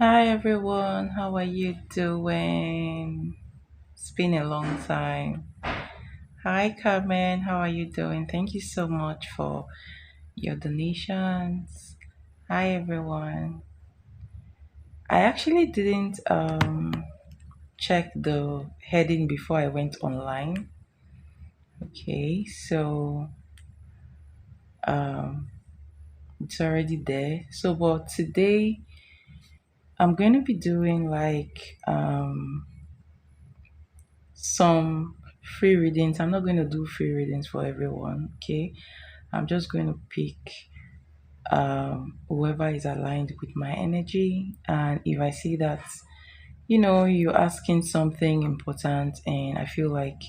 Hi everyone, how are you doing? It's been a long time. Hi Carmen, how are you doing? Thank you so much for your donations. Hi everyone. I actually didn't check the heading before I went online. Okay, so um it's already there. So but today I'm going to be doing like some free readings. I'm not going to do free readings for everyone, okay? I'm just going to pick whoever is aligned with my energy. And if I see that, you're asking something important and I feel like,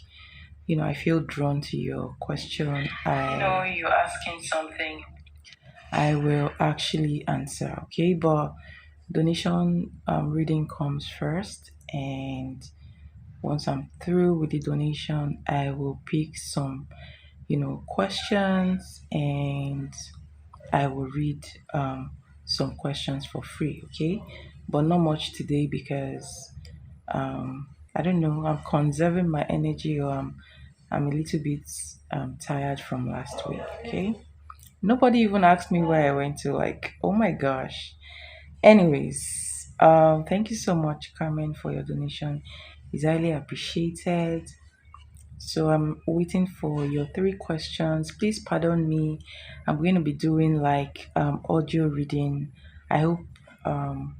I feel drawn to your question, you're asking something. I will actually answer, okay? But donation reading comes first, and once I'm through with the donation, I will pick some, questions, and I will read some questions for free, okay? But not much today because I don't know, I'm conserving my energy, or I'm a little bit tired from last week, okay? Nobody even asked me where I went to, like, oh my gosh. Anyways, thank you so much, Carmen, for your donation. It's highly appreciated. So I'm waiting for your three questions. Please pardon me. I'm going to be doing like audio reading. I hope um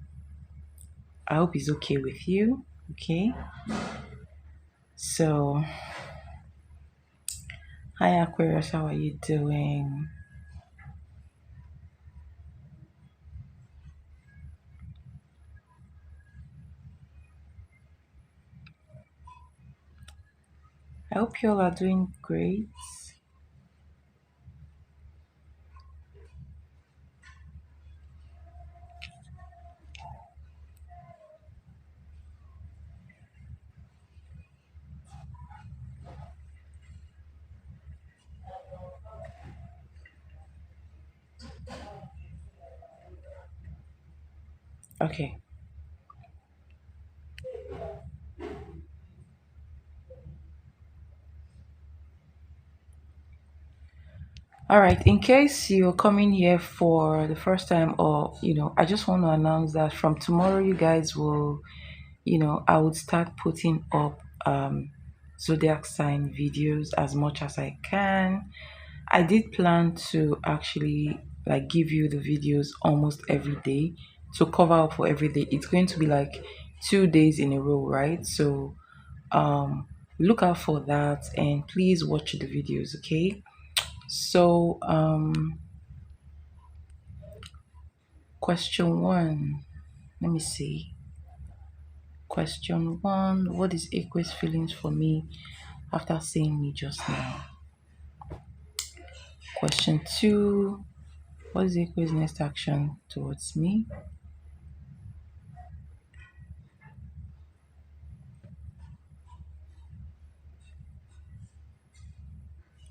I hope it's okay with you. Okay. So hi Aquarius, how are you doing? I hope you all are doing great. Okay. All right. In case you're coming here for the first time, or I just want to announce that from tomorrow, you guys will, I would start putting up zodiac sign videos as much as I can. I did plan to actually like give you the videos almost every day to cover up for every day. It's going to be like 2 days in a row, right? So um look out for that and please watch the videos, okay? So question one. Let me see. Question one, what is Aqua's feelings for me after seeing me just now? Question two, what is Aqua's next action towards me?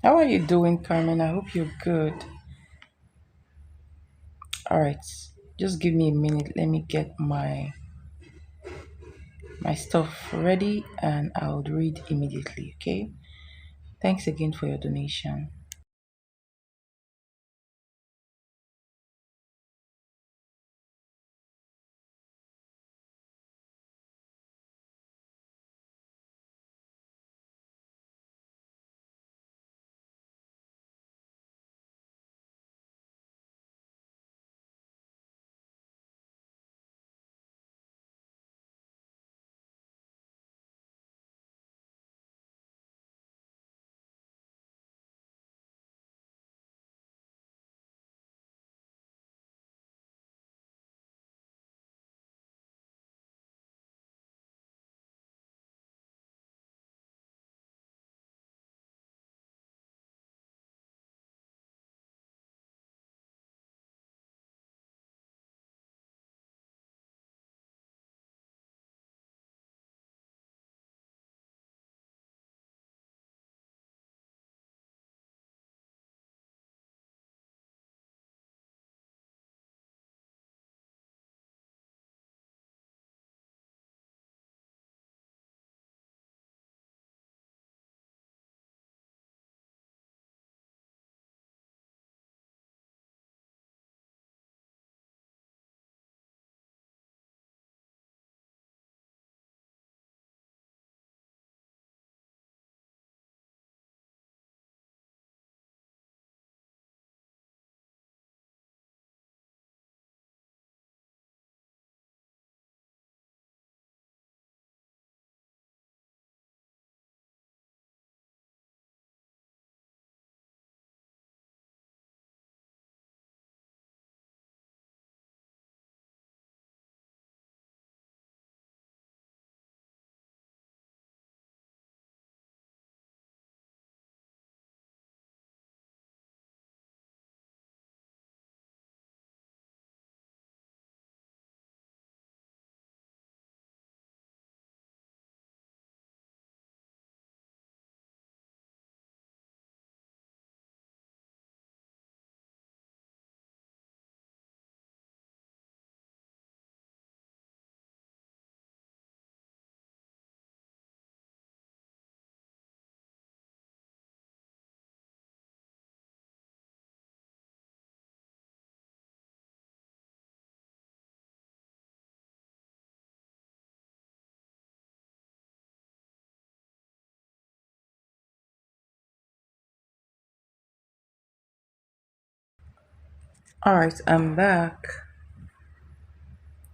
How are you doing, Carmen? I hope you're good. All right, just give me a minute. Let me get my stuff ready and I'll read immediately, okay? Thanks again for your donation. All right, I'm back.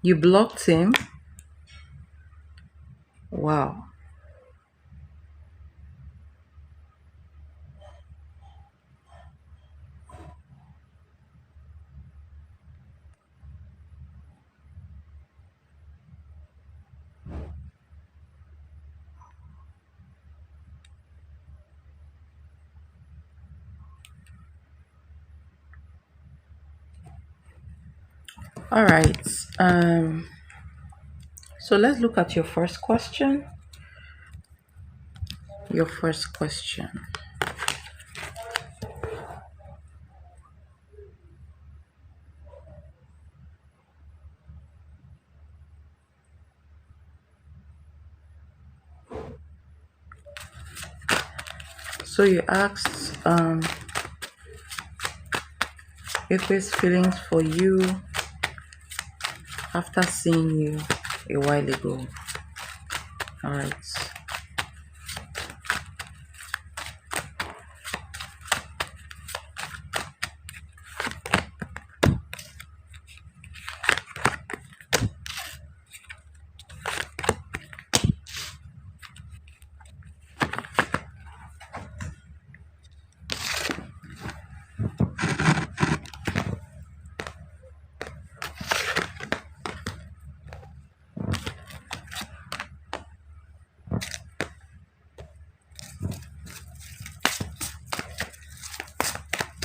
You blocked him? Wow. All right. So let's look at your first question. Your first question. So you asked if his feelings for you after seeing you a while ago. All right.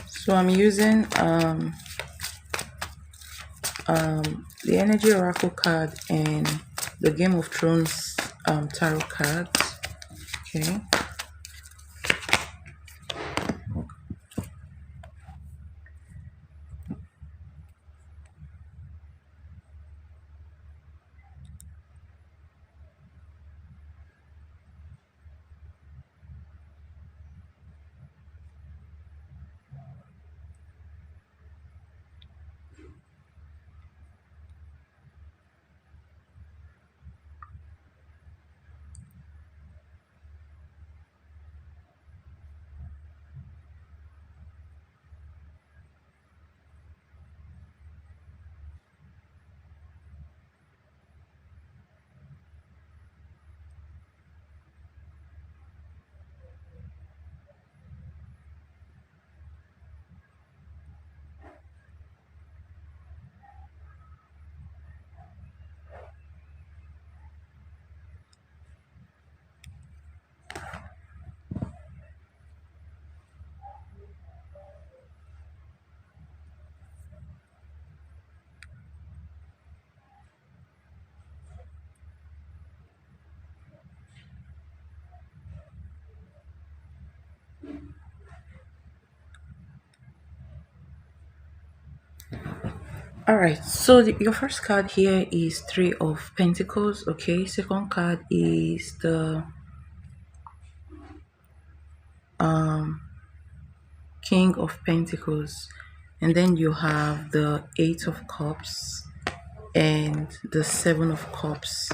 So I'm using the Energy Oracle card and the Game of Thrones tarot cards. Okay. All right. So your first card here is Three of Pentacles. Okay. Second card is the um King of Pentacles, and then you have the Eight of Cups and the Seven of Cups.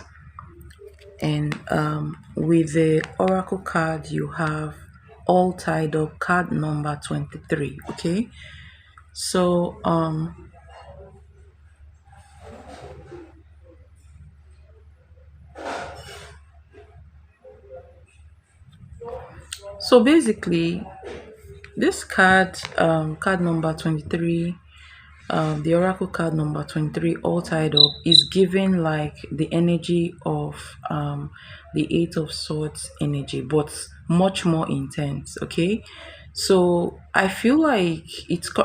And with the Oracle card, you have all tied up card number 23. Okay. So so basically this card, card number 23, the oracle card number 23, all tied up, is giving like the energy of the Eight of Swords energy, but much more intense. Okay. So I feel like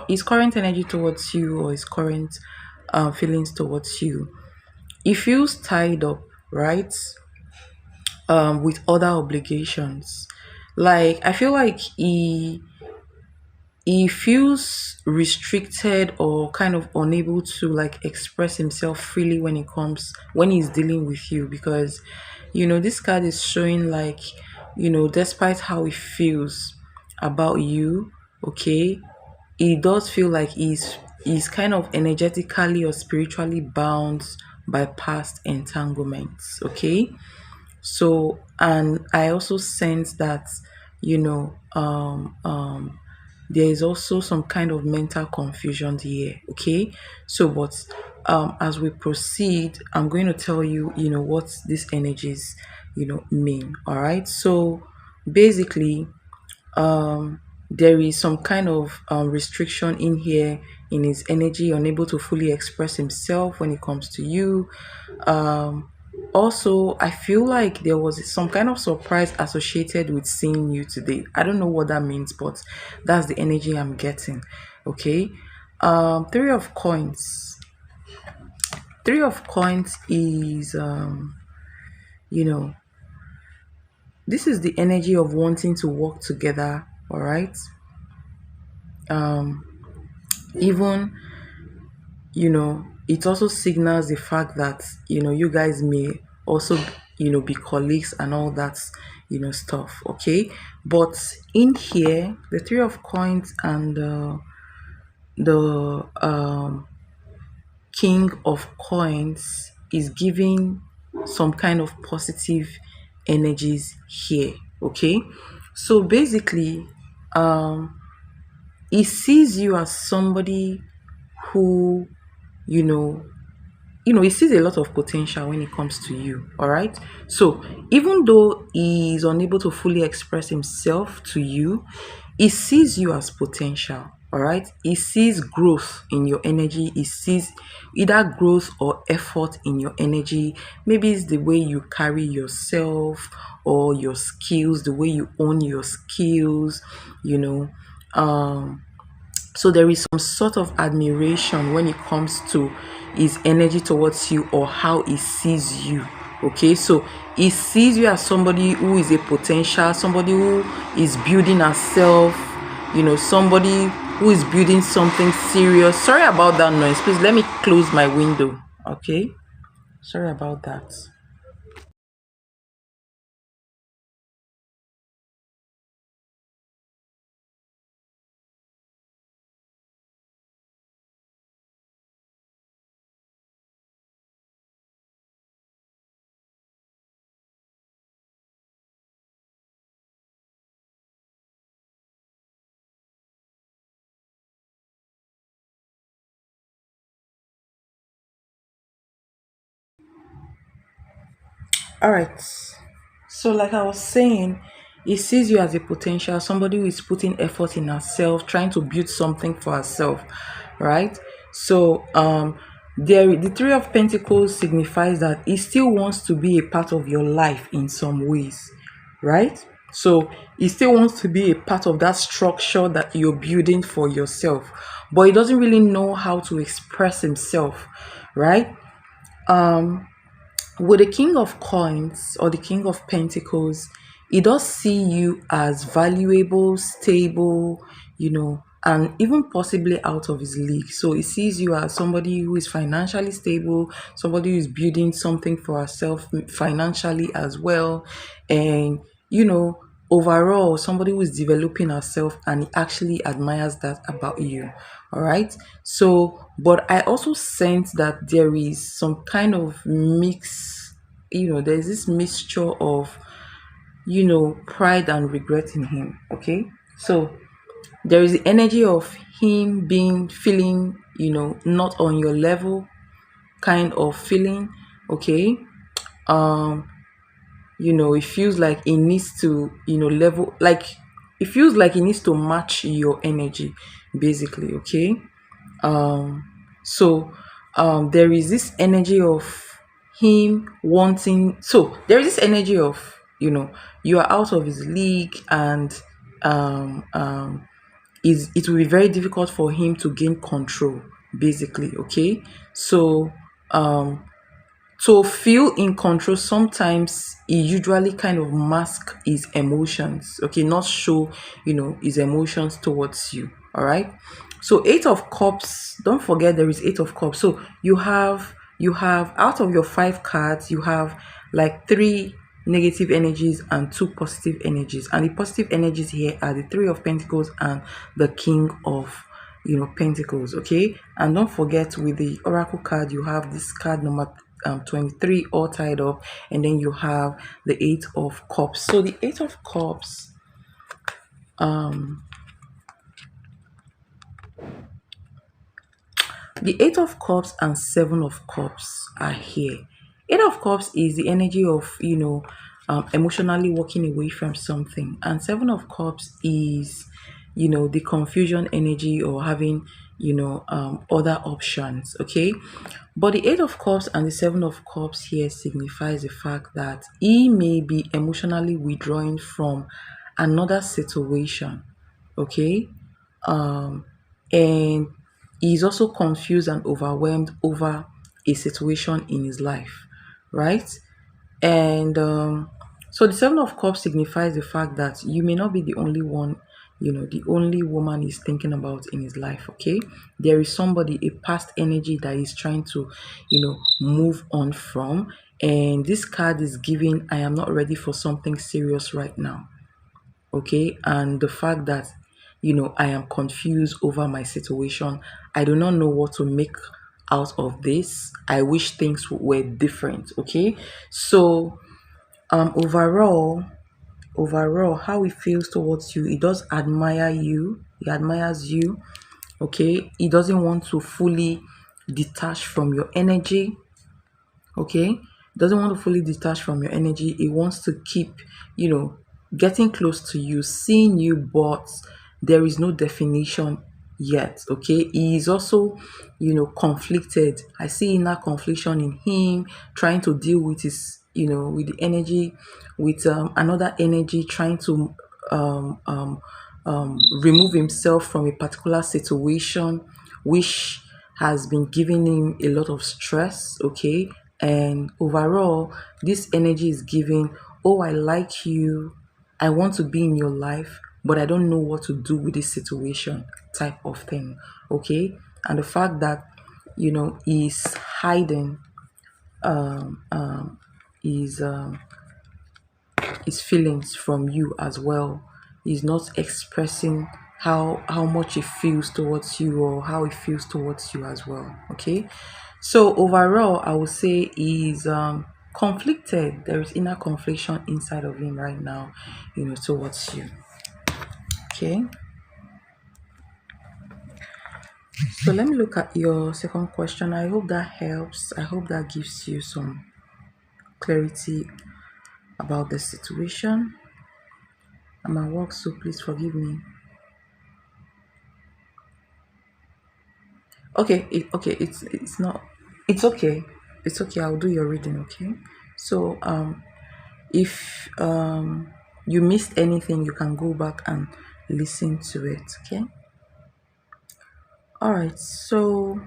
his current energy towards you, or his current feelings towards you, he feels tied up, right? With other obligations. Like I feel like he feels restricted or kind of unable to like express himself freely when he's dealing with you, because this card is showing like, despite how he feels about you, okay, he does feel like he's kind of energetically or spiritually bound by past entanglements. Okay. So, and I also sense that, you know, there is also some kind of mental confusion here. Okay, so but as we proceed, I'm going to tell you, what these energies, mean. All right. So basically, there is some kind of restriction in here in his energy, unable to fully express himself when it comes to you. Um, Also, I feel like there was some kind of surprise associated with seeing you today. I don't know what that means, but that's the energy I'm getting. Okay. Three of coins. Three of coins is you know, this is the energy of wanting to work together, all right? Um, Even, it also signals the fact that, you guys may also, be colleagues and all that, stuff, okay? But in here, the three of coins and the king of coins is giving some kind of positive energies here, okay? So basically, he sees you as somebody who, you know, he sees a lot of potential when it comes to you. All right. So even though he is unable to fully express himself to you, he sees you as potential. All right. He sees growth in your energy. He sees either growth or effort in your energy. Maybe it's the way you carry yourself or your skills, the way you own your skills, you know. Um, so there is some sort of admiration when it comes to his energy towards you or how he sees you. Okay, so he sees you as somebody who is a potential, somebody who is building herself, somebody who is building something serious. Sorry about that noise. Please let me close my window. Okay, sorry about that. All right. So, like I was saying, he sees you as a potential, somebody who is putting effort in herself, trying to build something for herself, right? So, the Three of Pentacles signifies that he still wants to be a part of your life in some ways, right? So, he still wants to be a part of that structure that you're building for yourself, but he doesn't really know how to express himself, right? With the king of coins or the king of pentacles, he does see you as valuable, stable, and even possibly out of his league. So he sees you as somebody who is financially stable, somebody who is building something for herself financially as well, and overall somebody who is developing herself, and he actually admires that about you. All right. So but I also sense that there is some kind of mix, there's this mixture of pride and regret in him. Okay. So there is the energy of him being feeling, not on your level kind of feeling. Okay. um it feels like it needs to, level, like it feels like it needs to match your energy, basically. Okay. um so there is this energy of him wanting, so there is this energy of, you are out of his league, and it will be very difficult for him to gain control, basically. Okay. So um to feel in control, sometimes he usually kind of mask his emotions, okay, not show, his emotions towards you. All right. So Eight of Cups, don't forget there is Eight of Cups. So you have out of your five cards, you have like three negative energies and two positive energies, and the positive energies here are the Three of Pentacles and the King of Pentacles. Okay. And don't forget, with the Oracle card, you have this card number 23 all tied up, and then you have the Eight of Cups. So the Eight of Cups The Eight of Cups and Seven of Cups are here. Eight of Cups is the energy of, emotionally walking away from something. And Seven of Cups is, the confusion energy or having, other options. Okay. But the Eight of Cups and the Seven of Cups here signifies the fact that he may be emotionally withdrawing from another situation. Okay. And he's also confused and overwhelmed over a situation in his life, right? And so the Seven of Cups signifies the fact that you may not be the only one, the only woman he's thinking about in his life, okay? There is somebody, a past energy that he's trying to, move on from. And this card is giving, I am not ready for something serious right now, okay? And the fact that, I am confused over my situation. I do not know what to make out of this. I wish things were different, okay? So overall how he feels towards you, he does admire you, he admires you, okay? He doesn't want to fully detach from your energy, okay? Doesn't want to fully detach from your energy. He wants to keep, you know getting close to you, seeing you, but there is no definition yet, okay? He is also, conflicted. I see inner confliction in him, trying to deal with his, with the energy, with another energy, trying to um, um, remove himself from a particular situation, which has been giving him a lot of stress, okay? And overall, this energy is giving, oh, I like you, I want to be in your life, but I don't know what to do with this situation, type of thing, okay? And the fact that, he's hiding his his feelings from you as well. He's not expressing how much he feels towards you or how he feels towards you as well. Okay. So overall, I would say he's conflicted. There is inner confliction inside of him right now, towards you. Okay. So let me look at your second question. I hope that helps. I hope that gives you some clarity about the situation. I'm at work, so please forgive me. Okay, it's not, it's okay. It's okay. I'll do your reading, okay? So if you missed anything, you can go back and listen to it, okay? All right. So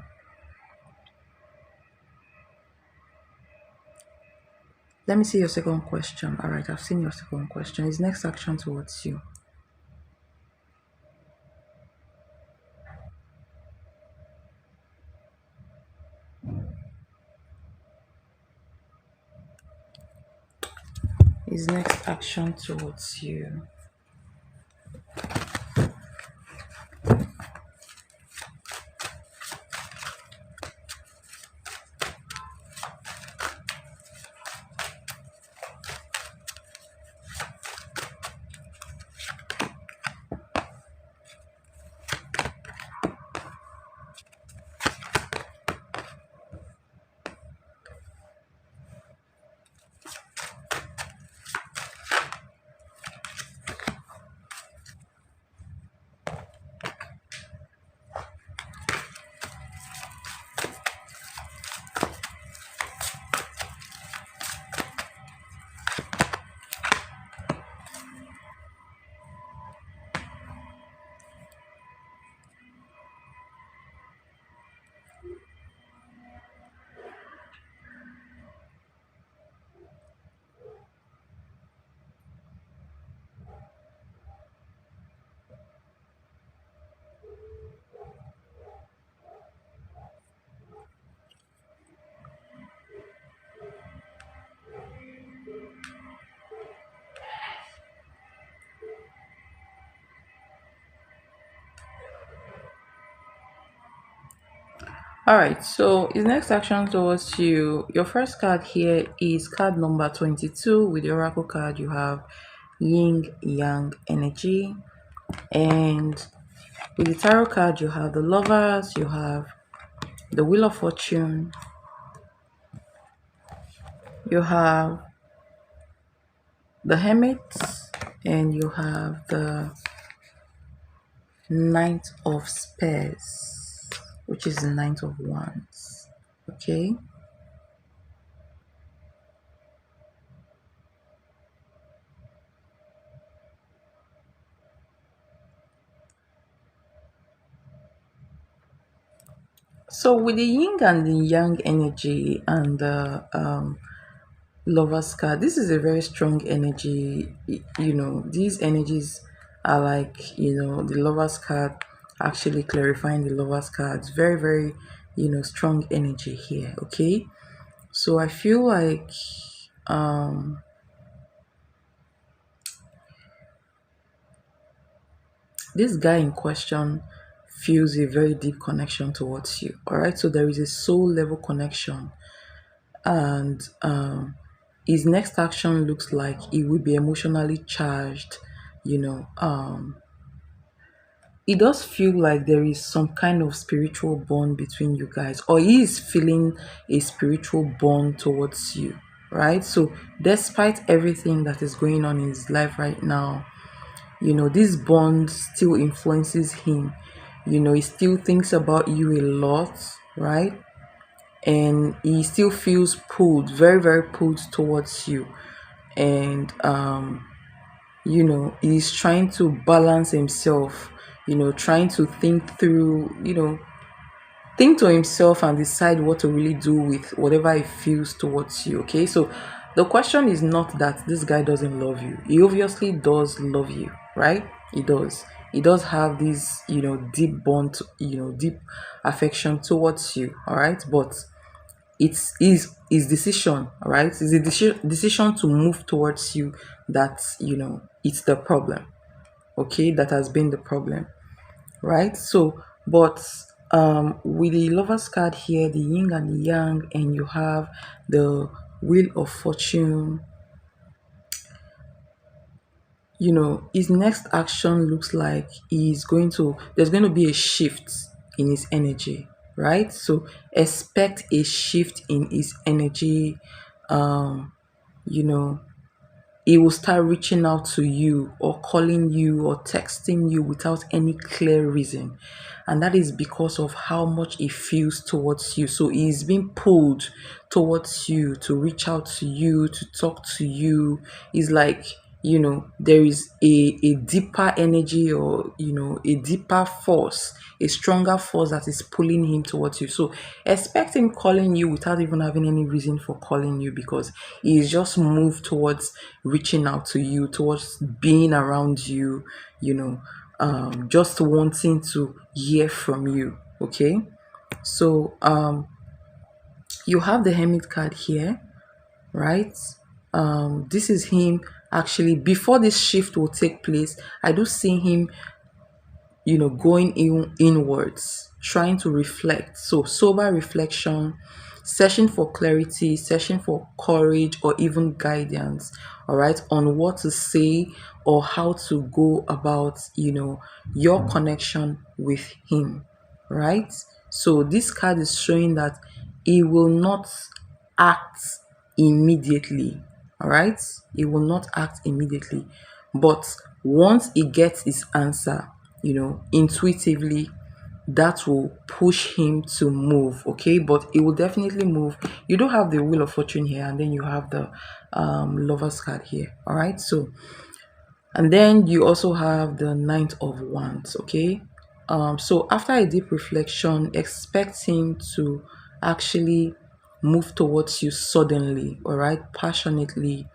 let me see your second question. All right, I've seen your second question. His next action towards you. His next action towards you. All right, so his next action towards you, your first card here is card number 22. With the oracle card, you have yin yang energy, and with the tarot card, you have the lovers, you have the Wheel of Fortune, you have the Hermit, and you have the Knight of Spears, which is the Knight of Wands. Okay. So with the yin and the yang energy and the Lover's card, this is a very strong energy. These energies are like, the Lover's card, actually clarifying the Lover's cards. Very, very, strong energy here. Okay. So I feel like this guy in question feels a very deep connection towards you. All right. So there is a soul level connection, and his next action looks like he will be emotionally charged. you know um it does feel like there is some kind of spiritual bond between you guys, or he is feeling a spiritual bond towards you, right? So despite everything that is going on in his life right now, this bond still influences him. He still thinks about you a lot, right? And he still feels pulled, very, very pulled towards you. And he's trying to balance himself, trying to think to himself and decide what to really do with whatever he feels towards you. Okay, so the question is not that this guy doesn't love you. He obviously does love you, right? He does have this deep bond, deep affection towards you. All right, but it's his decision. All right, it's a decision to move towards you that it's the problem. Okay, that has been the problem, right? So but with the Lovers card here, the yin and the yang, and you have the Wheel of Fortune, his next action looks like there's going to be a shift in his energy, right? So expect a shift in his energy. You know, he will start reaching out to you or calling you or texting you without any clear reason. And that is because of how much he feels towards you. So he's being pulled towards you to reach out to you, to talk to you. It's like, there is a deeper energy, or, a deeper force, a stronger force that is pulling him towards you. So expect him calling you without even having any reason for calling you, because he is just moved towards reaching out to you, towards being around you, just wanting to hear from you. Okay. So you have the Hermit card here, right? This is him actually, before this shift will take place. I do see him going inwards, trying to reflect. So sober reflection, searching for clarity, searching for courage, or even guidance, all right, on what to say or how to go about your connection with him, right? So this card is showing that he will not act immediately. All right, he will not act immediately, but once he gets his answer, intuitively, that will push him to move. Okay, but it will definitely move. You do have the Wheel of Fortune here, and then you have the Lover's card here. All right, so, and then you also have the Knight of Wands. Okay, so after a deep reflection, expect him to actually move towards you suddenly, all right, passionately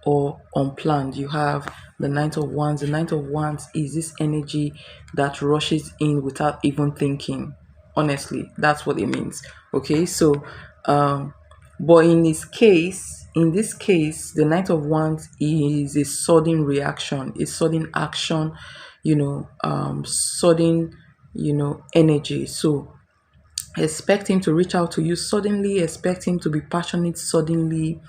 or unplanned. You have the Knight of Wands. The Knight of Wands is this energy that rushes in without even thinking. Honestly, that's what it means. Okay, so but in this case, the Knight of Wands is a sudden reaction, a sudden action, sudden, energy. So expect him to reach out to you suddenly, expect him to be passionate suddenly,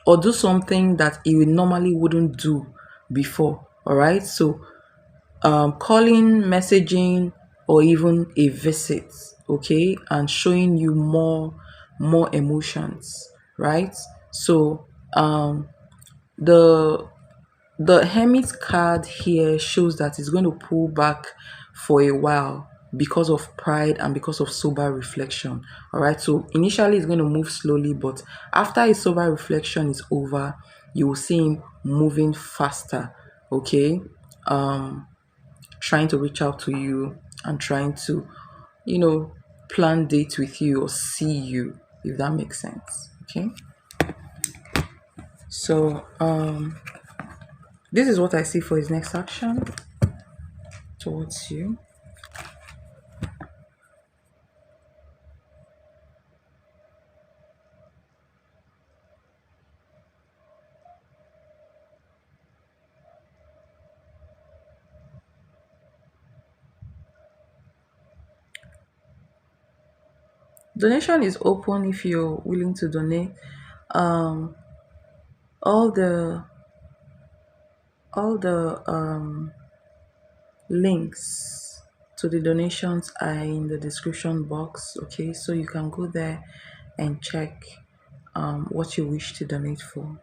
or do something that he would normally wouldn't do before. All right. So calling, messaging, or even a visit. okay, and showing you more emotions, right? So the the hermit card here shows that it's going to pull back for a while because of pride and because of sober reflection. All right. So initially it's going to move slowly, but after a sober reflection is over, you will see him moving faster. Okay. Trying to reach out to you and trying to, you know, plan dates with you or see you, if that makes sense. Okay. So this is what I see for his next action towards you. Donation is open if you're willing to donate. Um, all the links to the donations are in the description box. Okay, so you can go there and check what you wish to donate for.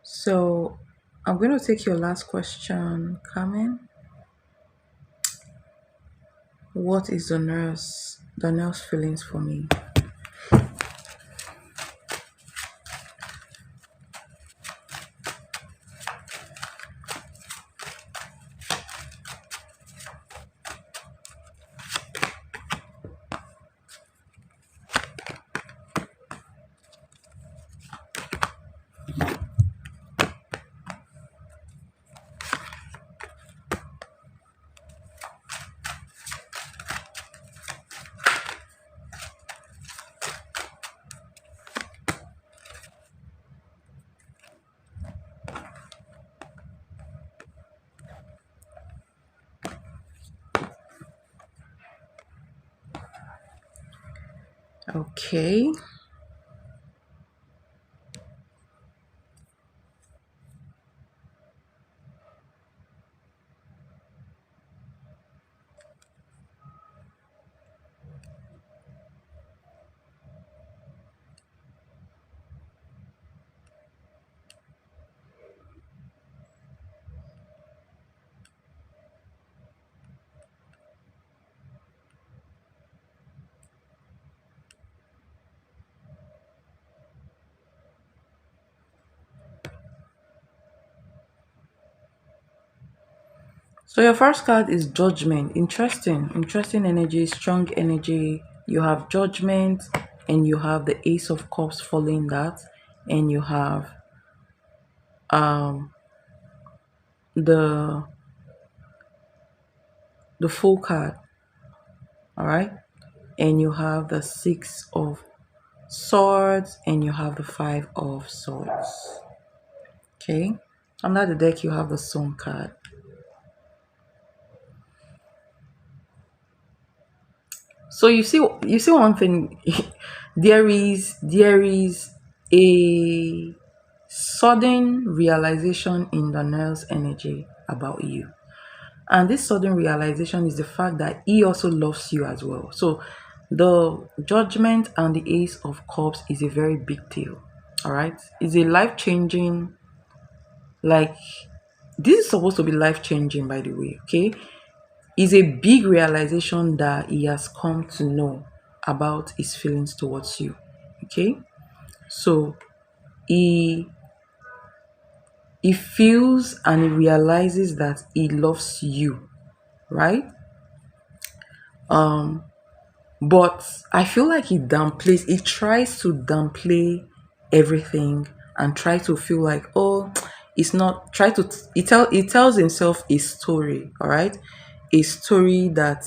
So I'm going to take your last question, Carmen. What is the nurse feelings for me? Okay. So your first card is judgment. Interesting energy, strong energy. You have judgment, and you have the Ace of Cups following that, and you have um the full card, all right, and you have the Six of Swords, and you have the Five of Swords. Okay, under the deck you have the Sun card. So you see one thing. There is a sudden realization in Daniel's energy about you. And this sudden realization is the fact that he also loves you as well. So the judgment and the Ace of Cups is a very big deal. All right. It's a life changing, like, this is supposed to be life changing, by the way. Okay. Is a big realization that he has come to know about his feelings towards you. Okay. So he he feels and he realizes that he loves you, right? But I feel like he tries to downplay everything and try to feel like, oh, it's not, try to, he tells himself a story, all right? A story that,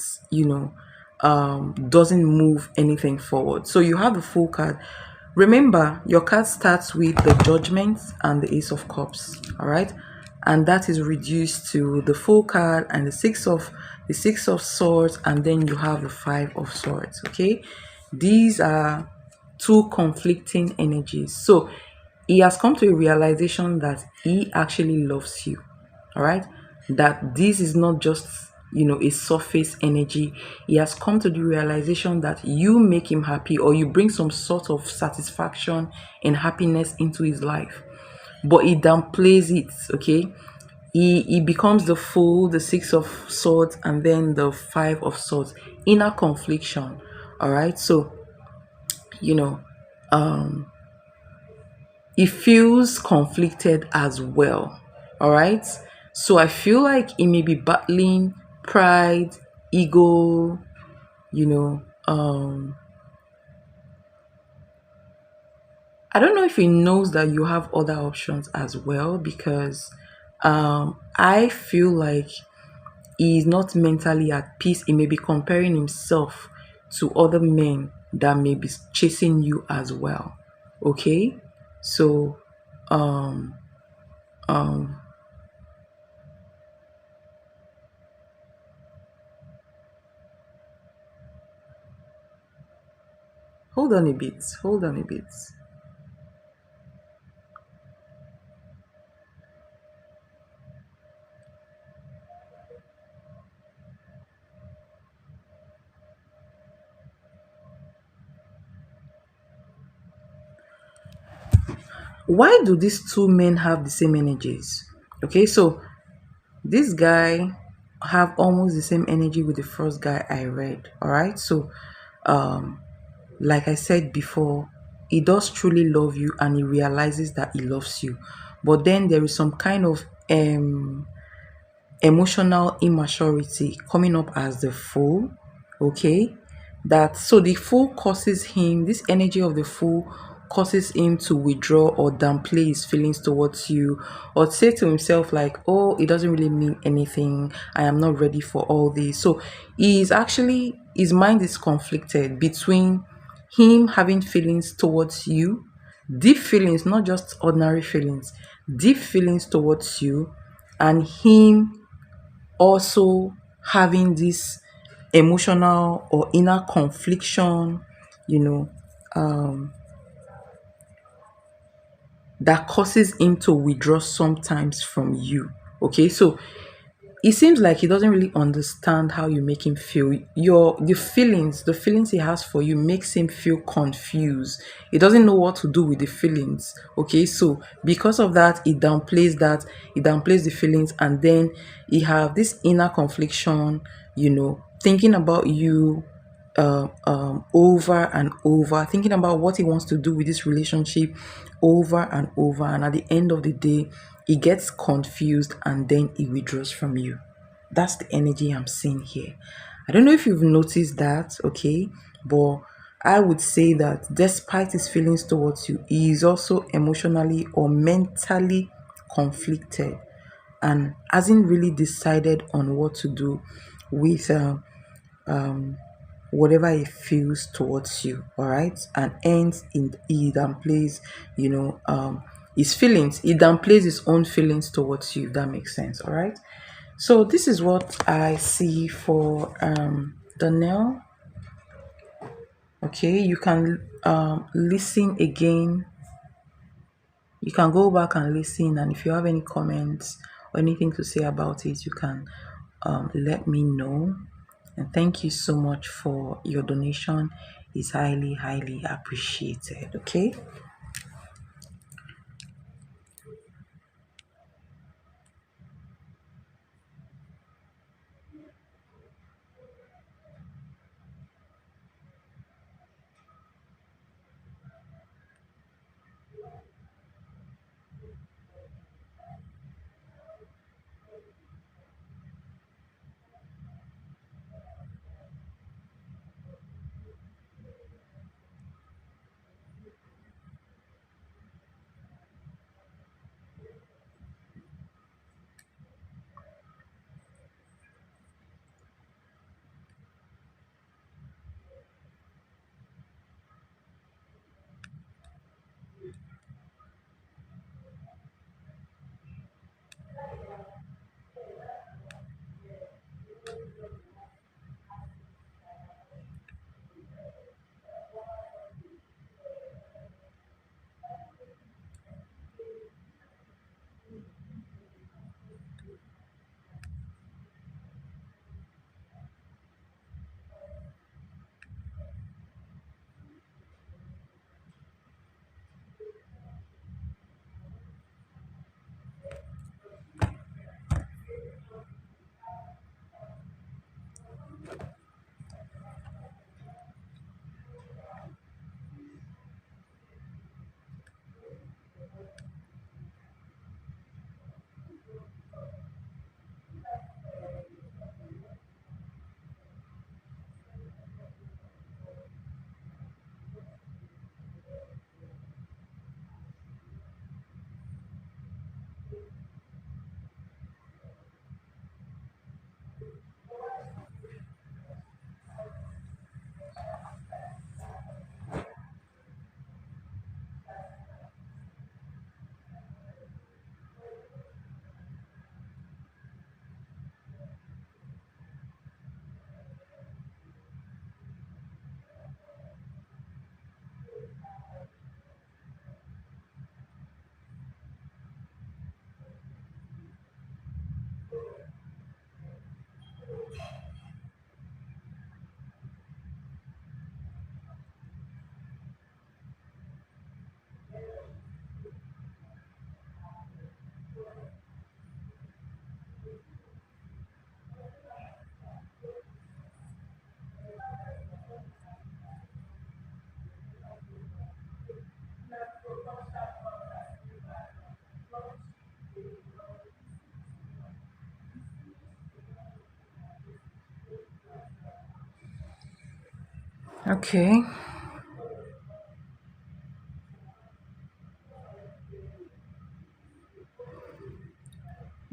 doesn't move anything forward. So you have the full card. Remember, your card starts with the Judgment and the Ace of Cups, all right? And that is reduced to the full card and the Six of Swords, and then you have the Five of Swords. Okay, these are two conflicting energies. So he has come to a realization that he actually loves you. All right, that this is not just, a surface energy. He has come to the realization that you make him happy, or you bring some sort of satisfaction and happiness into his life, but he downplays it. Okay, he becomes the fool, the six of swords, and then the five of swords. Inner confliction. All right, so you know he feels conflicted as well. All right, so I feel like he may be battling pride, ego, you know I don't know if he knows that you have other options as well, because I feel like he is not mentally at peace. He may be comparing himself to other men that may be chasing you as well. Okay, so um um hold on a bit, hold on a bit. Why do these two men have the same energies? Okay, so this guy have almost the same energy with the first guy I read. All right, so um like I said before, he does truly love you and he realizes that he loves you. But then there is some kind of emotional immaturity coming up as the fool. Okay, that so the fool causes him, this energy of the fool causes him to withdraw or downplay his feelings towards you, or say to himself like, oh, it doesn't really mean anything, I am not ready for all this. So he is actually, his mind is conflicted between him having feelings towards you, deep feelings, not just ordinary feelings, deep feelings towards you, and him also having this emotional or inner confliction, you know, that causes him to withdraw sometimes from you. Okay, so it seems like he doesn't really understand how you make him feel. The feelings he has for you makes him feel confused. He doesn't know what to do with the feelings. Okay, so because of that, he downplays the feelings, and then he have this inner confliction, thinking about you over and over, thinking about what he wants to do with this relationship over and over. And at the end of the day, he gets confused and then he withdraws from you. That's the energy I'm seeing here. I don't know if you've noticed that, okay? But I would say that despite his feelings towards you, he is also emotionally or mentally conflicted and hasn't really decided on what to do with whatever he feels towards you. All right, and ends in he downplays his feelings. He downplays his own feelings towards you, if that makes sense. All right, so this is what I see for Danielle. Okay, you can listen again. You can go back and listen, and if you have any comments or anything to say about it, you can let me know. And thank you so much for your donation. It's highly, highly appreciated. Okay. Okay.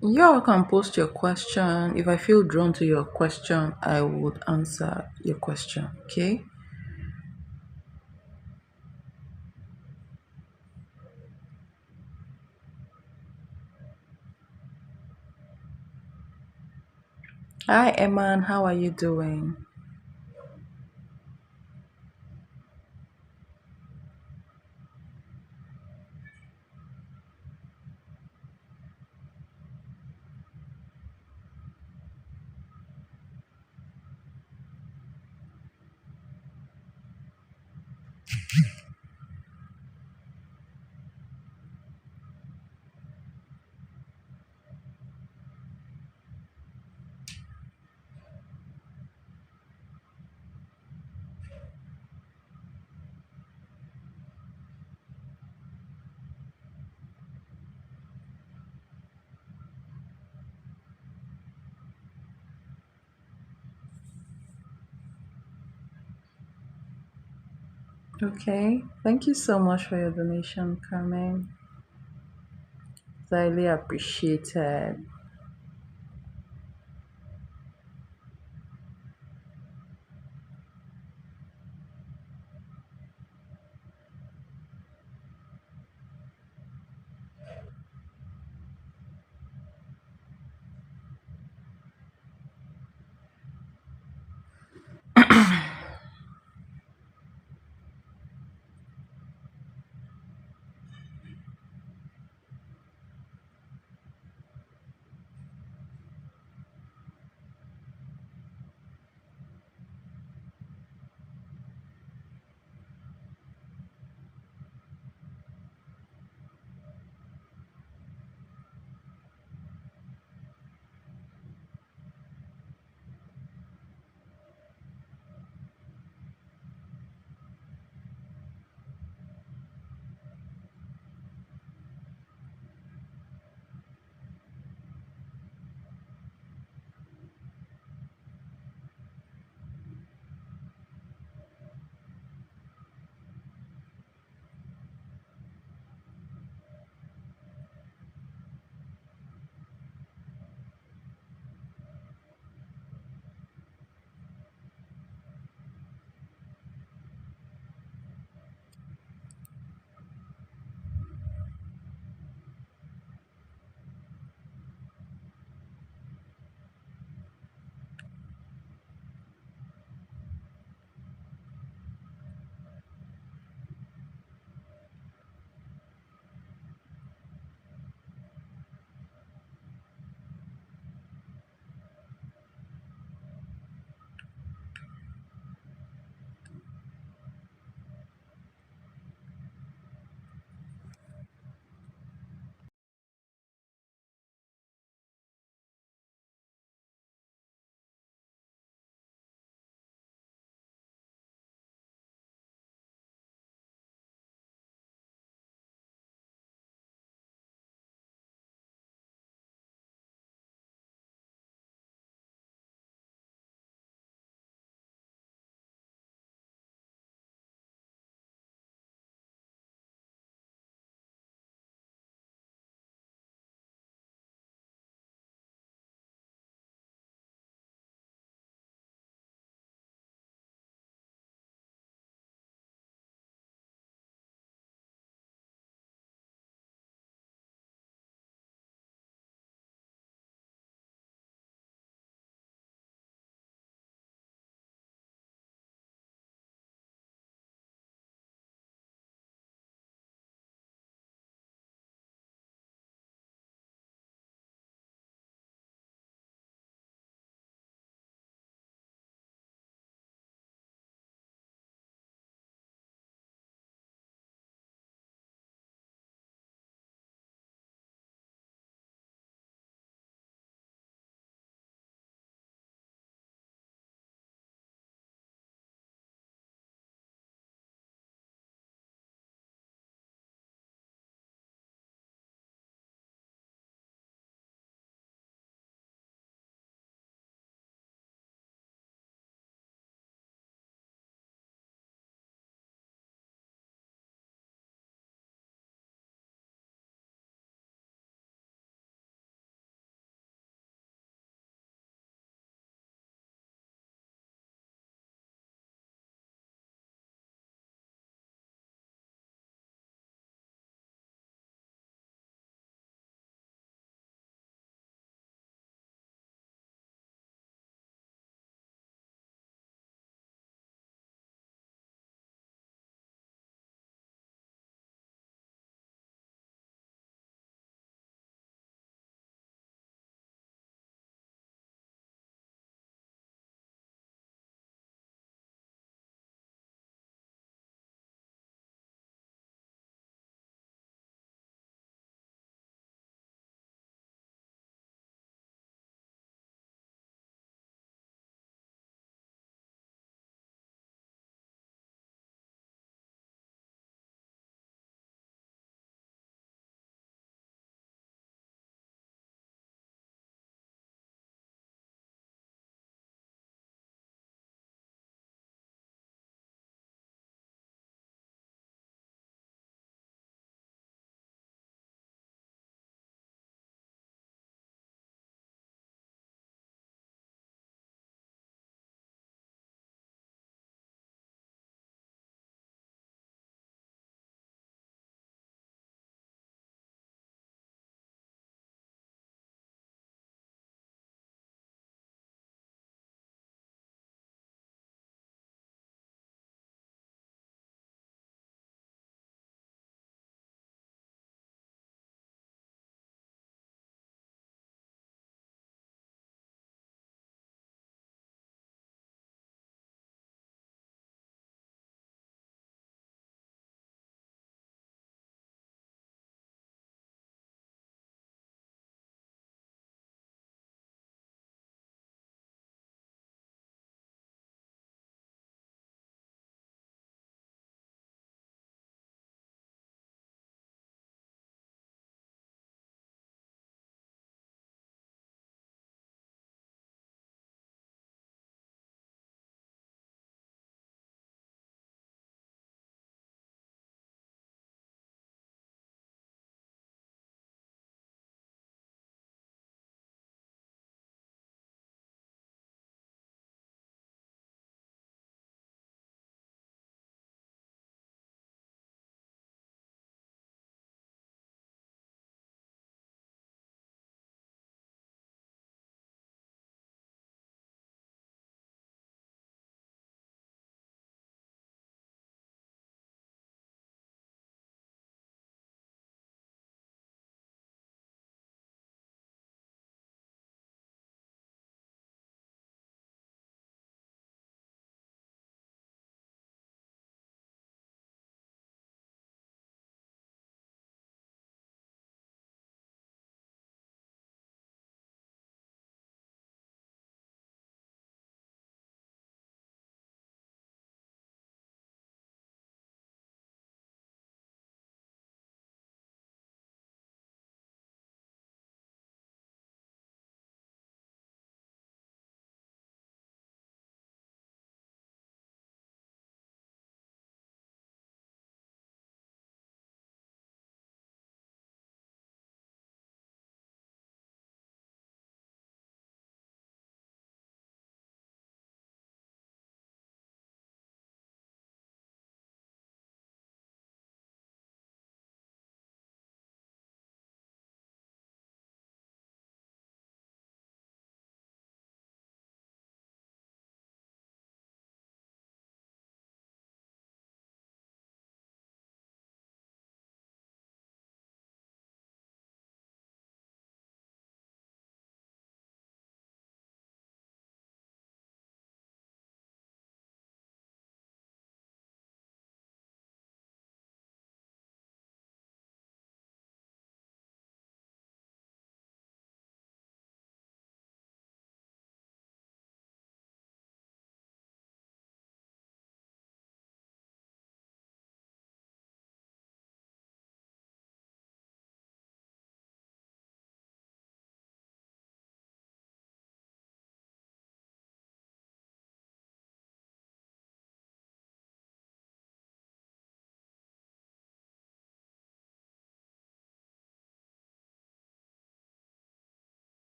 You all can post your question. If I feel drawn to your question, I would answer your question. Okay. Hi, Eman. How are you doing? Okay. Thank you so much for your donation, Carmen. It's highly appreciated.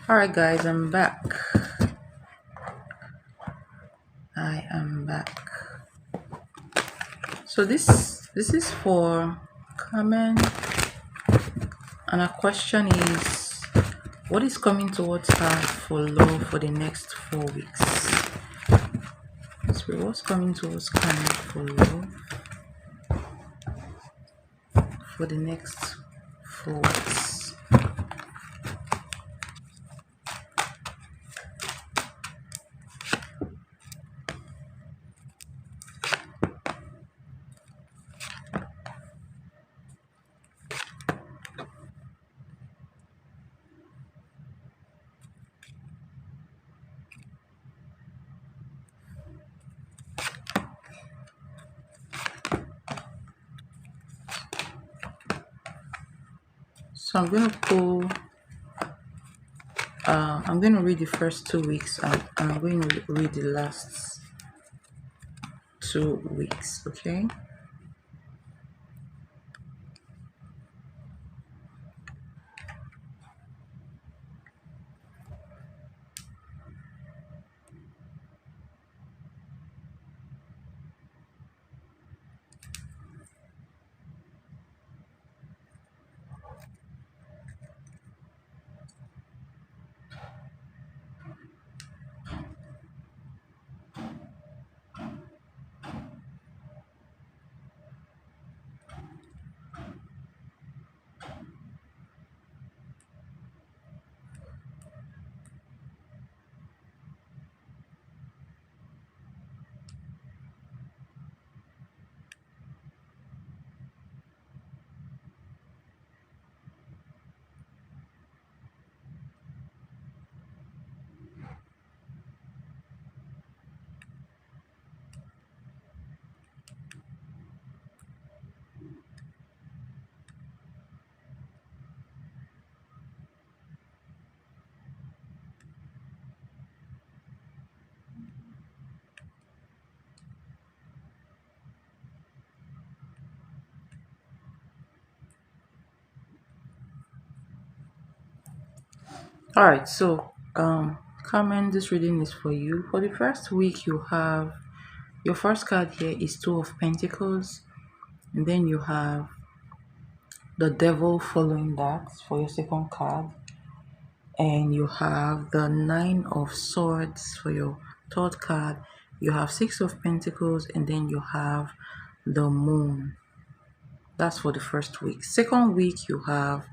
All right, guys, I'm back. I am back. So this is for Carmen, and our question is, what is coming towards her for love for the next 4 weeks? So what's coming towards Carmen for love for the next 4 weeks? So I'm going to read the first 2 weeks, and I'm going to read the last 2 weeks. Okay. All right. So Carmen, this reading is for you. For the first week, you have your first card here is Two of Pentacles, and then you have the Devil following that for your second card, and you have the Nine of Swords for your third card. You have Six of Pentacles, and then you have the Moon. That's for the first week. Second week, you have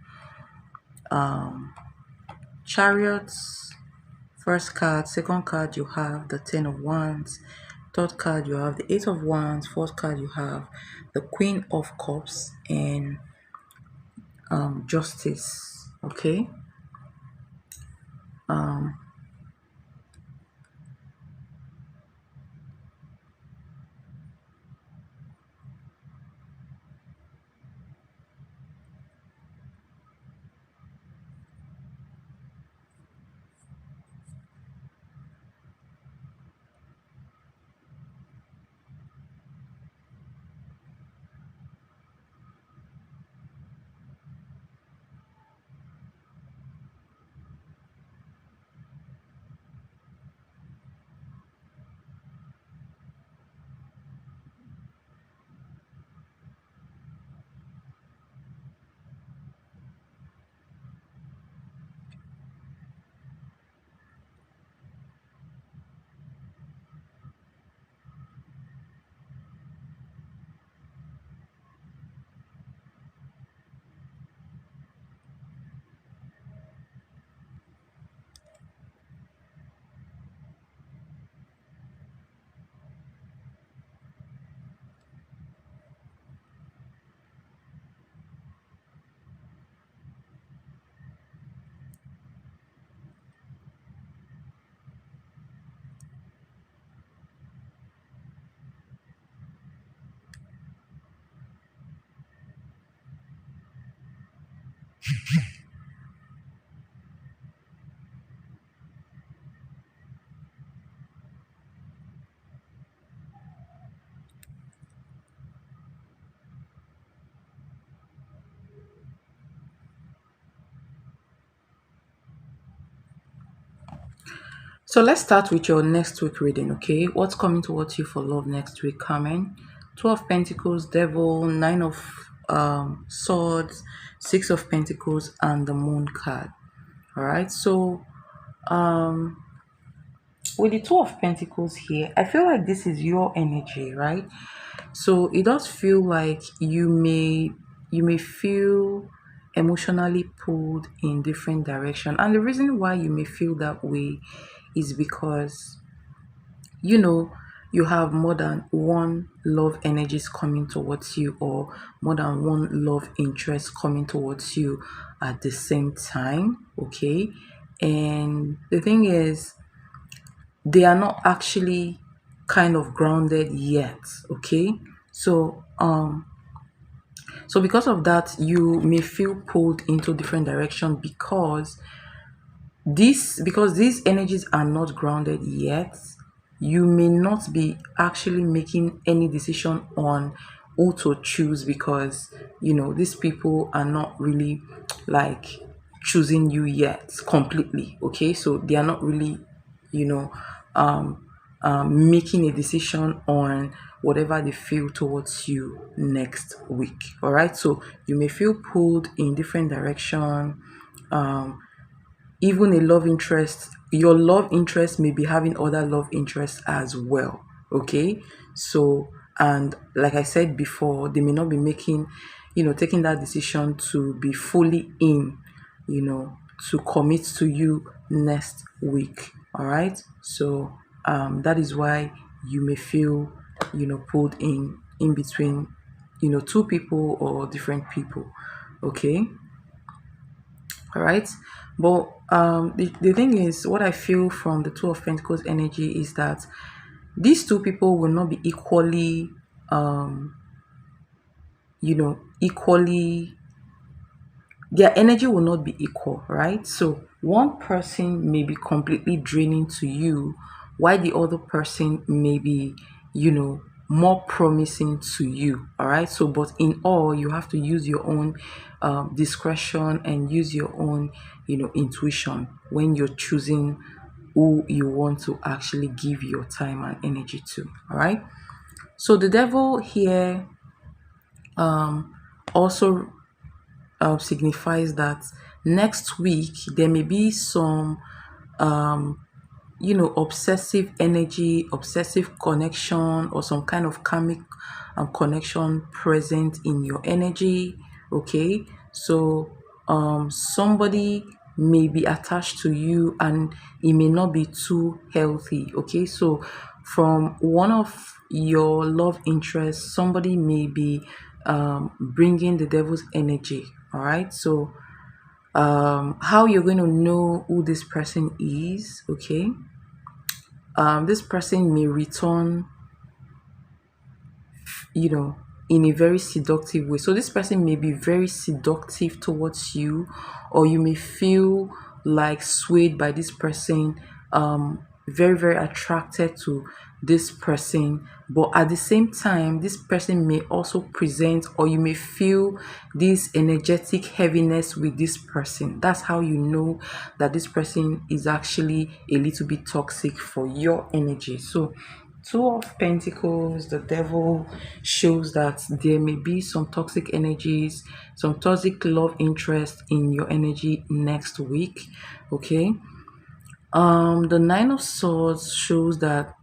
Chariots. First card, second card, you have the Ten of Wands. Third card, you have the Eight of Wands. Fourth card, you have the Queen of Cups and Justice. Okay. So let's start with your next week reading, okay? What's coming towards you for love next week, Carmen? Two of Pentacles, Devil, Nine of Swords, Six of Pentacles, and the Moon card. All right. So um, with the Two of Pentacles here, I feel like this is your energy, right? So it does feel like you may feel emotionally pulled in different direction, and the reason why you may feel that way is because you know you have more than one love energies coming towards you, or more than one love interest coming towards you at the same time. Okay, and the thing is, they are not actually kind of grounded yet. Okay, so because of that, you may feel pulled into different direction because these energies are not grounded yet. You may not be actually making any decision on who to choose, because these people are not really like choosing you yet completely. Okay, so they are not really you know um making a decision on whatever they feel towards you next week. All right, so you may feel pulled in different direction. um Even a love interest, your love interest may be having other love interests as well. Okay, so, and like I said before, they may not be making taking that decision to be fully in, you know to commit to you next week. All right, so that is why you may feel pulled in between two people or different people. Okay, all right, but the thing is, what I feel from the Two of Pentacles energy is that these two people will not be um equally, their energy will not be equal, right? So one person may be completely draining to you, while the other person may be, more promising to you. All right. So, but in all, you have to use your own discretion and use your own, intuition when you're choosing who you want to actually give your time and energy to. All right. So the devil here also signifies that next week there may be some obsessive energy, obsessive connection, or some kind of karmic connection present in your energy. Okay, so somebody may be attached to you, and it may not be too healthy. Okay, so from one of your love interests, somebody may be bringing the devil's energy. All right, so how you're going to know who this person is. Okay, this person may return you know in a very seductive way. So this person may be very seductive towards you, or you may feel like swayed by this person, very very attracted to this person. But at the same time, this person may also present, or you may feel this energetic heaviness with this person. That's how you know that this person is actually a little bit toxic for your energy. So Two of Pentacles, the devil, shows that there may be some toxic energies, some toxic love interest in your energy next week. Okay. The Nine of Swords shows that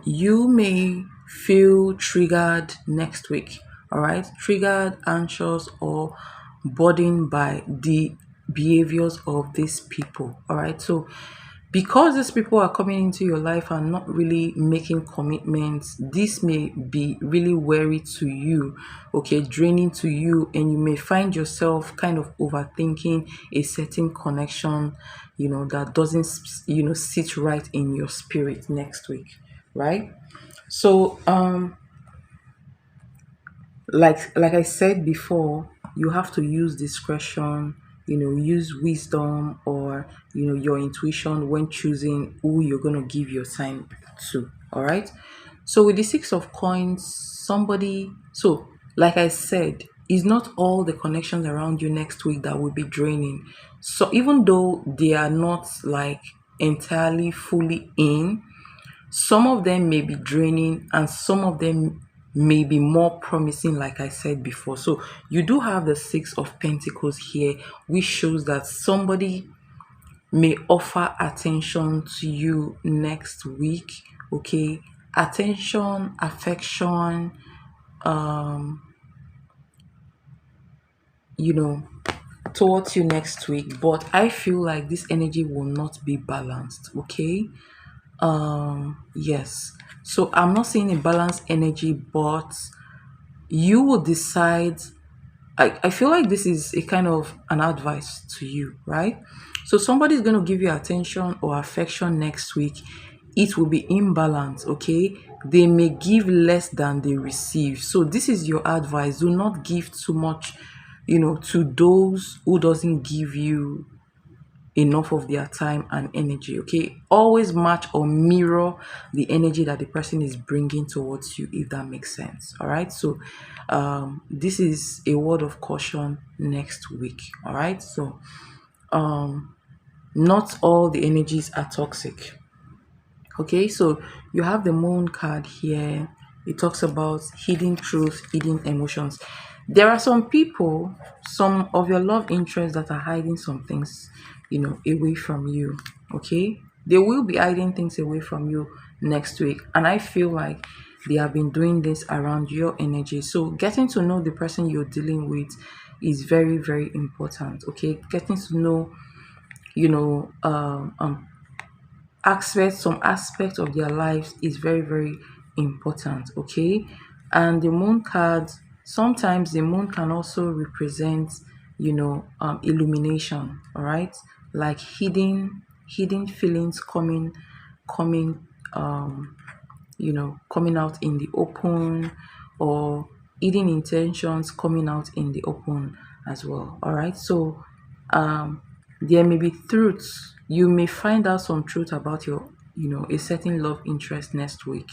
you may feel triggered next week. All right, triggered, anxious, or burdened by the behaviors of these people. All right, so because these people are coming into your life and not really making commitments, this may be really weary to you. Okay, draining to you, and you may find yourself kind of overthinking a certain connection that doesn't sit right in your spirit next week, right? So like I said before, you have to use discretion, use wisdom, or your intuition when choosing who you're going to give your time to. All right, so with the Six of Coins, somebody, so like I said, it's not all the connections around you next week that will be draining. So even though they are not like entirely fully in. Some of them may be draining and some of them may be more promising, like I said before. So you do have the Six of Pentacles here, which shows that somebody may offer attention to you next week. Okay, attention, affection, um you know towards you next week, but I feel like this energy will not be balanced. Okay, yes, so I'm not seeing a balanced energy, but you will decide. I feel like this is a kind of an advice to you, right? So somebody's going to give you attention or affection next week. It will be imbalance, okay? They may give less than they receive. So this is your advice. Do not give too much, to those who doesn't give you enough of their time and energy. Okay, always match or mirror the energy that the person is bringing towards you, if that makes sense. All right, so this is a word of caution next week. All right, so not all the energies are toxic. Okay, so you have the moon card here. It talks about hidden truth, hidden emotions. There are some people, some of your love interests that are hiding some things, away from you. Okay, they will be hiding things away from you next week, and I feel like they have been doing this around your energy. So getting to know the person you're dealing with is very, very important. Okay, getting to know, you know, some aspect of their lives is very, very important. Okay, and the moon card, sometimes the moon can also represent, illumination. All right, like hidden feelings coming coming out in the open, or hidden intentions coming out in the open as well. All right, so there may be truths. You may find out some truth about your, a certain love interest next week.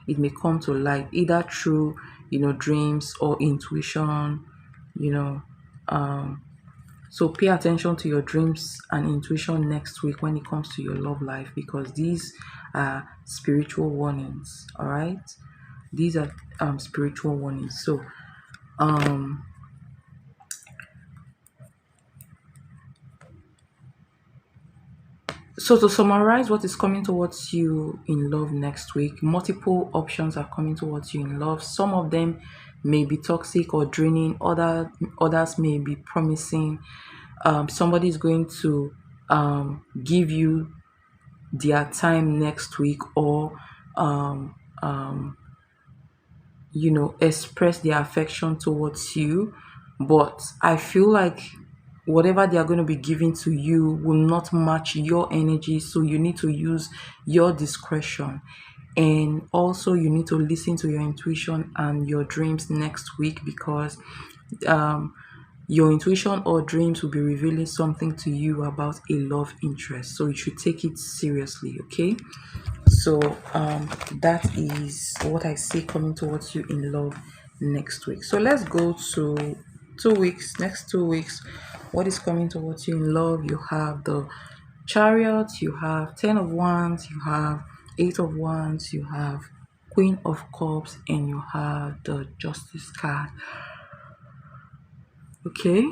It may come to light either through, dreams or intuition, you know. So pay attention to your dreams and intuition next week when it comes to your love life, because these are spiritual warnings. All right, these are spiritual warnings. So um So to summarize what is coming towards you in love next week, multiple options are coming towards you in love. Some of them may be toxic or draining, others may be promising. Somebody is going to give you their time next week, or um, express their affection towards you. But I feel like whatever they are going to be giving to you will not match your energy. So you need to use your discretion. And also, you need to listen to your intuition and your dreams next week, because um, your intuition or dreams will be revealing something to you about a love interest. So you should take it seriously, okay? So that is what I see coming towards you in love next week. So let's go to 2 weeks. Next 2 weeks, what is coming towards you in love? You have the Chariot, you have Ten of Wands, you have Eight of Wands, you have Queen of Cups, and you have the Justice card. Okay.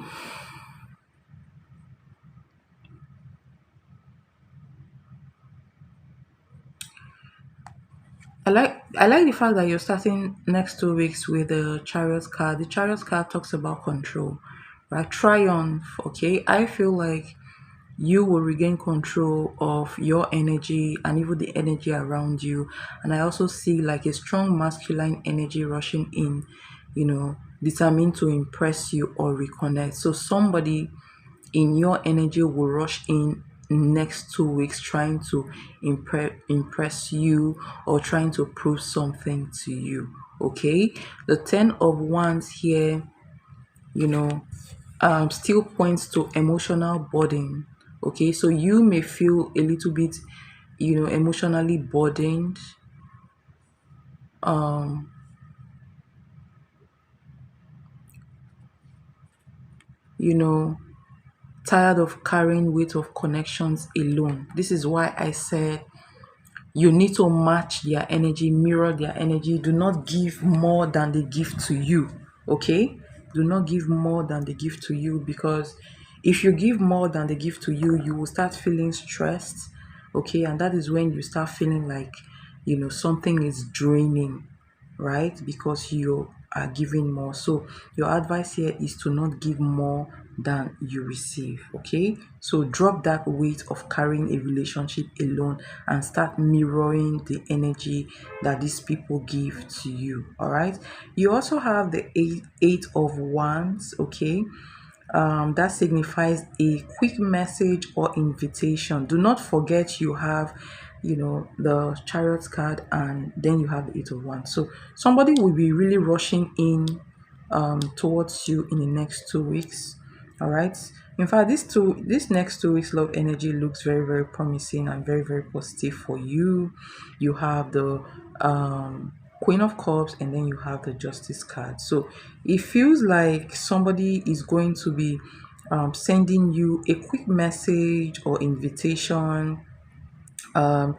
I like the fact that you're starting next 2 weeks with the Chariot card. The Chariot card talks about control, right? Triumph. Okay, I feel like you will regain control of your energy and even the energy around you. And I also see like a strong masculine energy rushing in, determined to impress you or reconnect. So somebody in your energy will rush in next 2 weeks trying to impress you, or trying to prove something to you. Okay, the Ten of Wands here, you know still points to emotional burden. Okay, so you may feel a little bit, emotionally burdened. um you know tired of carrying weight of connections alone. This is why I said you need to match their energy, mirror their energy. Do not give more than they give to you. Okay? Do not give more than they give to you, because if you give more than they give to you, you will start feeling stressed. Okay? And that is when you start feeling like, something is draining, right? Because you are giving more. So your advice here is to not give more than you receive. Okay, so drop that weight of carrying a relationship alone and start mirroring the energy that these people give to you. All right, you also have the eight of wands. Okay, that signifies a quick message or invitation. Do not forget you have, the chariot card, and then you have the eight of wands. So somebody will be really rushing in towards you in the next 2 weeks. All right. In fact, this next 2 weeks love energy looks very, very promising and very, very positive for you. You have the Queen of Cups, and then you have the Justice card. So it feels like somebody is going to be sending you a quick message or invitation. um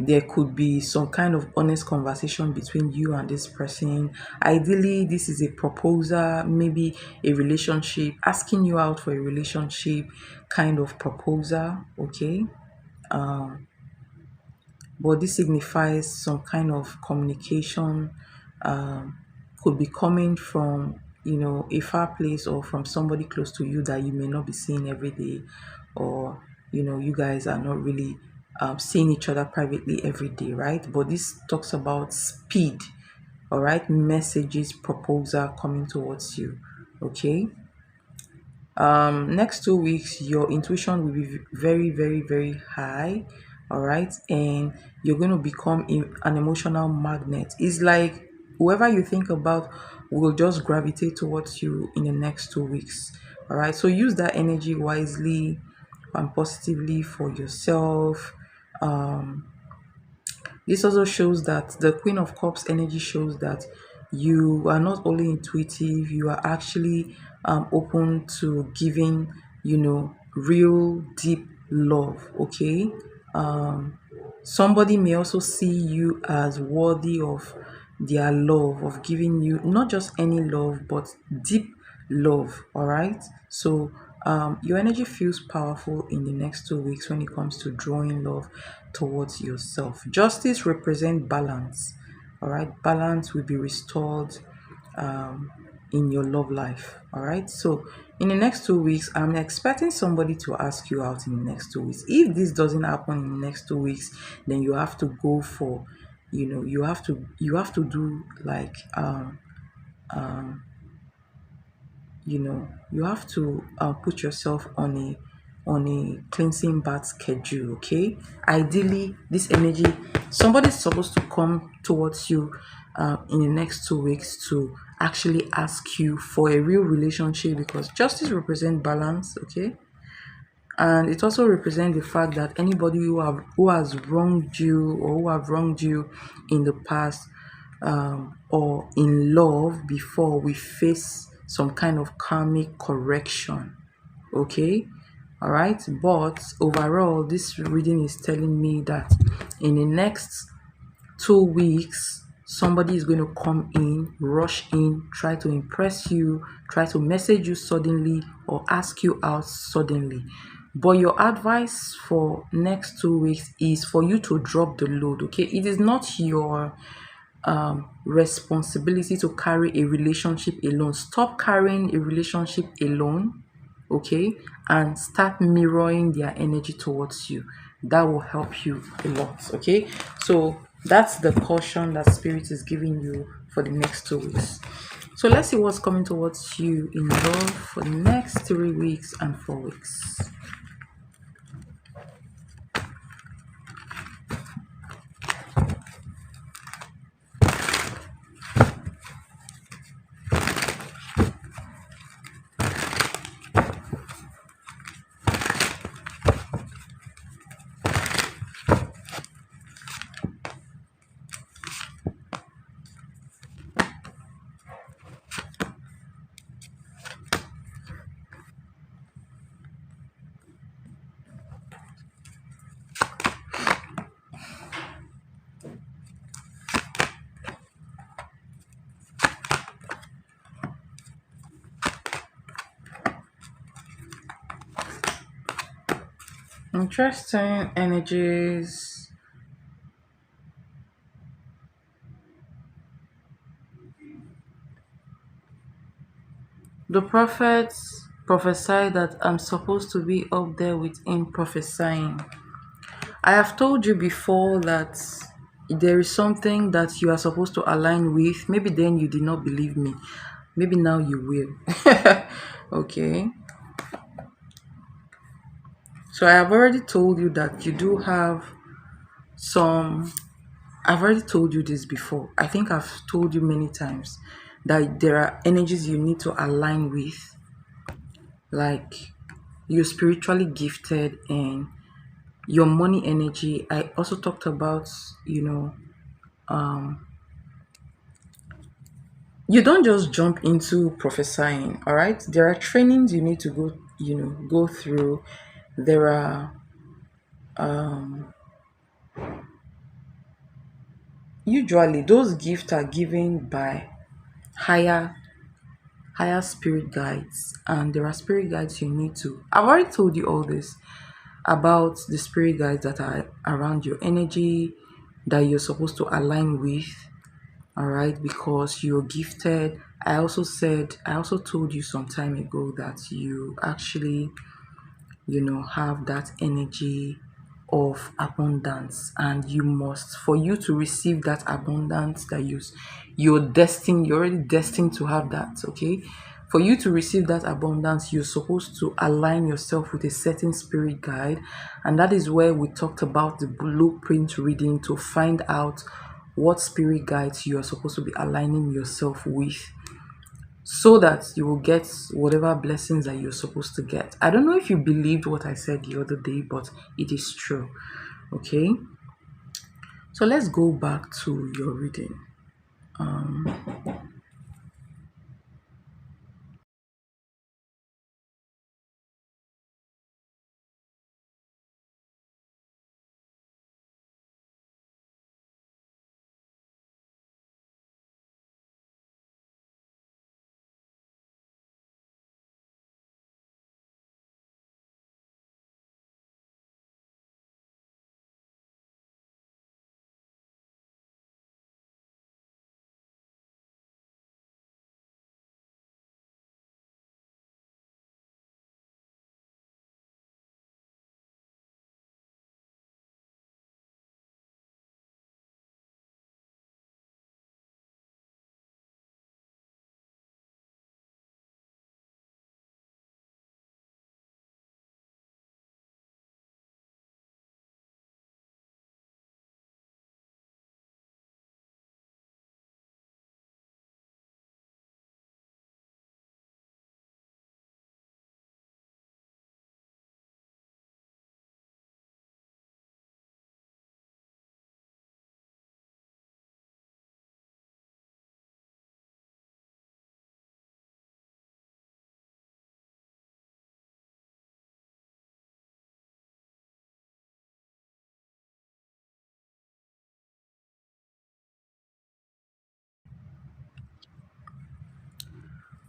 there could be some kind of honest conversation between you and this person. Ideally, this is a proposal, maybe a relationship, asking you out for a relationship kind of proposal. Okay, um but this signifies some kind of communication, um, could be coming from, a far place, or from somebody close to you that you may not be seeing every day, or you guys are not really seeing each other privately every day, right? But this talks about speed. All right, messages, proposal coming towards you. Okay, next 2 weeks your intuition will be very, very, very high. All right, and you're going to become an emotional magnet. It's like whoever you think about will just gravitate towards you in the next 2 weeks. All right, so use that energy wisely and positively for yourself. um this also shows that the Queen of Cups energy shows that you are not only intuitive, you are actually open to giving, real deep love. Okay. Um, Somebody may also see you as worthy of their love, of giving you not just any love, but deep love. All right. So your energy feels powerful in the next 2 weeks when it comes to drawing love towards yourself. Justice represents balance. All right, balance will be restored um, in your love life. All right, so in the next 2 weeks, I'm expecting somebody to ask you out in the next 2 weeks. If this doesn't happen in the next 2 weeks, then you have to go for, you have to do like you have to put yourself on a cleansing bath schedule. Okay, ideally this energy, somebody's supposed to come towards you in the next 2 weeks to actually ask you for a real relationship, because justice represents balance. Okay, and it also represents the fact that anybody who has wronged you, or who have wronged you in the past, or in love before, we face some kind of karmic correction. Okay, all right, but overall this reading is telling me that in the next 2 weeks somebody is going to come in, rush in, try to impress you, try to message you suddenly, or ask you out suddenly. But your advice for next 2 weeks is for you to drop the load. Okay, it is not your responsibility to carry a relationship alone. Stop carrying a relationship alone. Okay, and start mirroring their energy towards you. That will help you a lot. Okay, so that's the caution that spirit is giving you for the next 2 weeks. So let's see what's coming towards you in love for the next 3 weeks and 4 weeks. Interesting energies. The prophets prophesy that I'm supposed to be up there with him prophesying. I have told you before that there is something that you are supposed to align with. Maybe then you did not believe me. Maybe now you will. Okay. So I have already told you that you do have some. I've already told you this before. I think I've told you many times that there are energies you need to align with, like you're spiritually gifted and your money energy. I also talked about, you know, you don't just jump into prophesying, all right? There are trainings you need to go through. There are usually those gifts are given by higher higher spirit guides, and there are spirit guides you need to. I've already told you all this about the spirit guides that are around your energy that you're supposed to align with, all right, because you're gifted. I also told you some time ago that you actually, have that energy of abundance, and you must, for you to receive that abundance that you're already destined to have that. Okay, for you to receive that abundance, you're supposed to align yourself with a certain spirit guide, and that is where we talked about the blueprint reading to find out what spirit guides you are supposed to be aligning yourself with, so that you will get whatever blessings that you're supposed to get. I don't know if you believed what I said the other day, but it is true. Okay, so let's go back to your reading.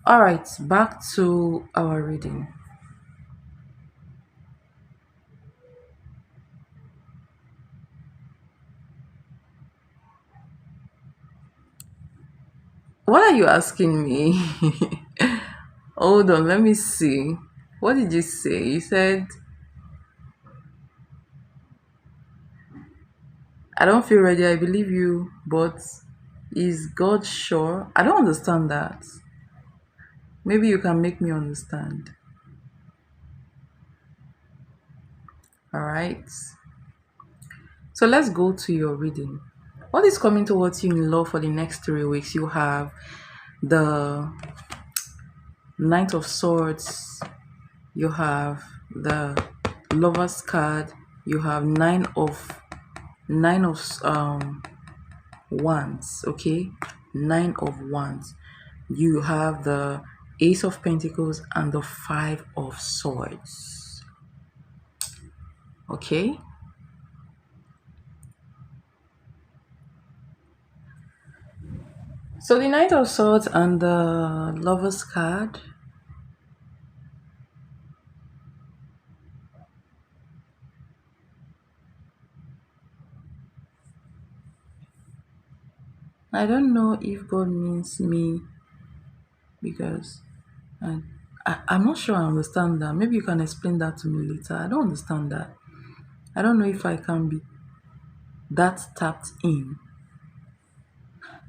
All right, back to our reading. What are you asking me? Hold on, let me see. What did you say? You said, I don't feel ready. I believe you, but is God sure? I don't understand that. Maybe you can make me understand. All right. So let's go to your reading. What is coming towards you in law for the next 3 weeks? You have the Knight of Swords, you have the Lover's card, you have nine of wands, okay? Nine of wands. You have the Ace of Pentacles and the Five of Swords. Okay? So the Knight of Swords and the Lover's card, I don't know if God means me because I, I'm not sure I understand that. Maybe you can explain that to me later. I don't understand that. I don't know if I can be that tapped in.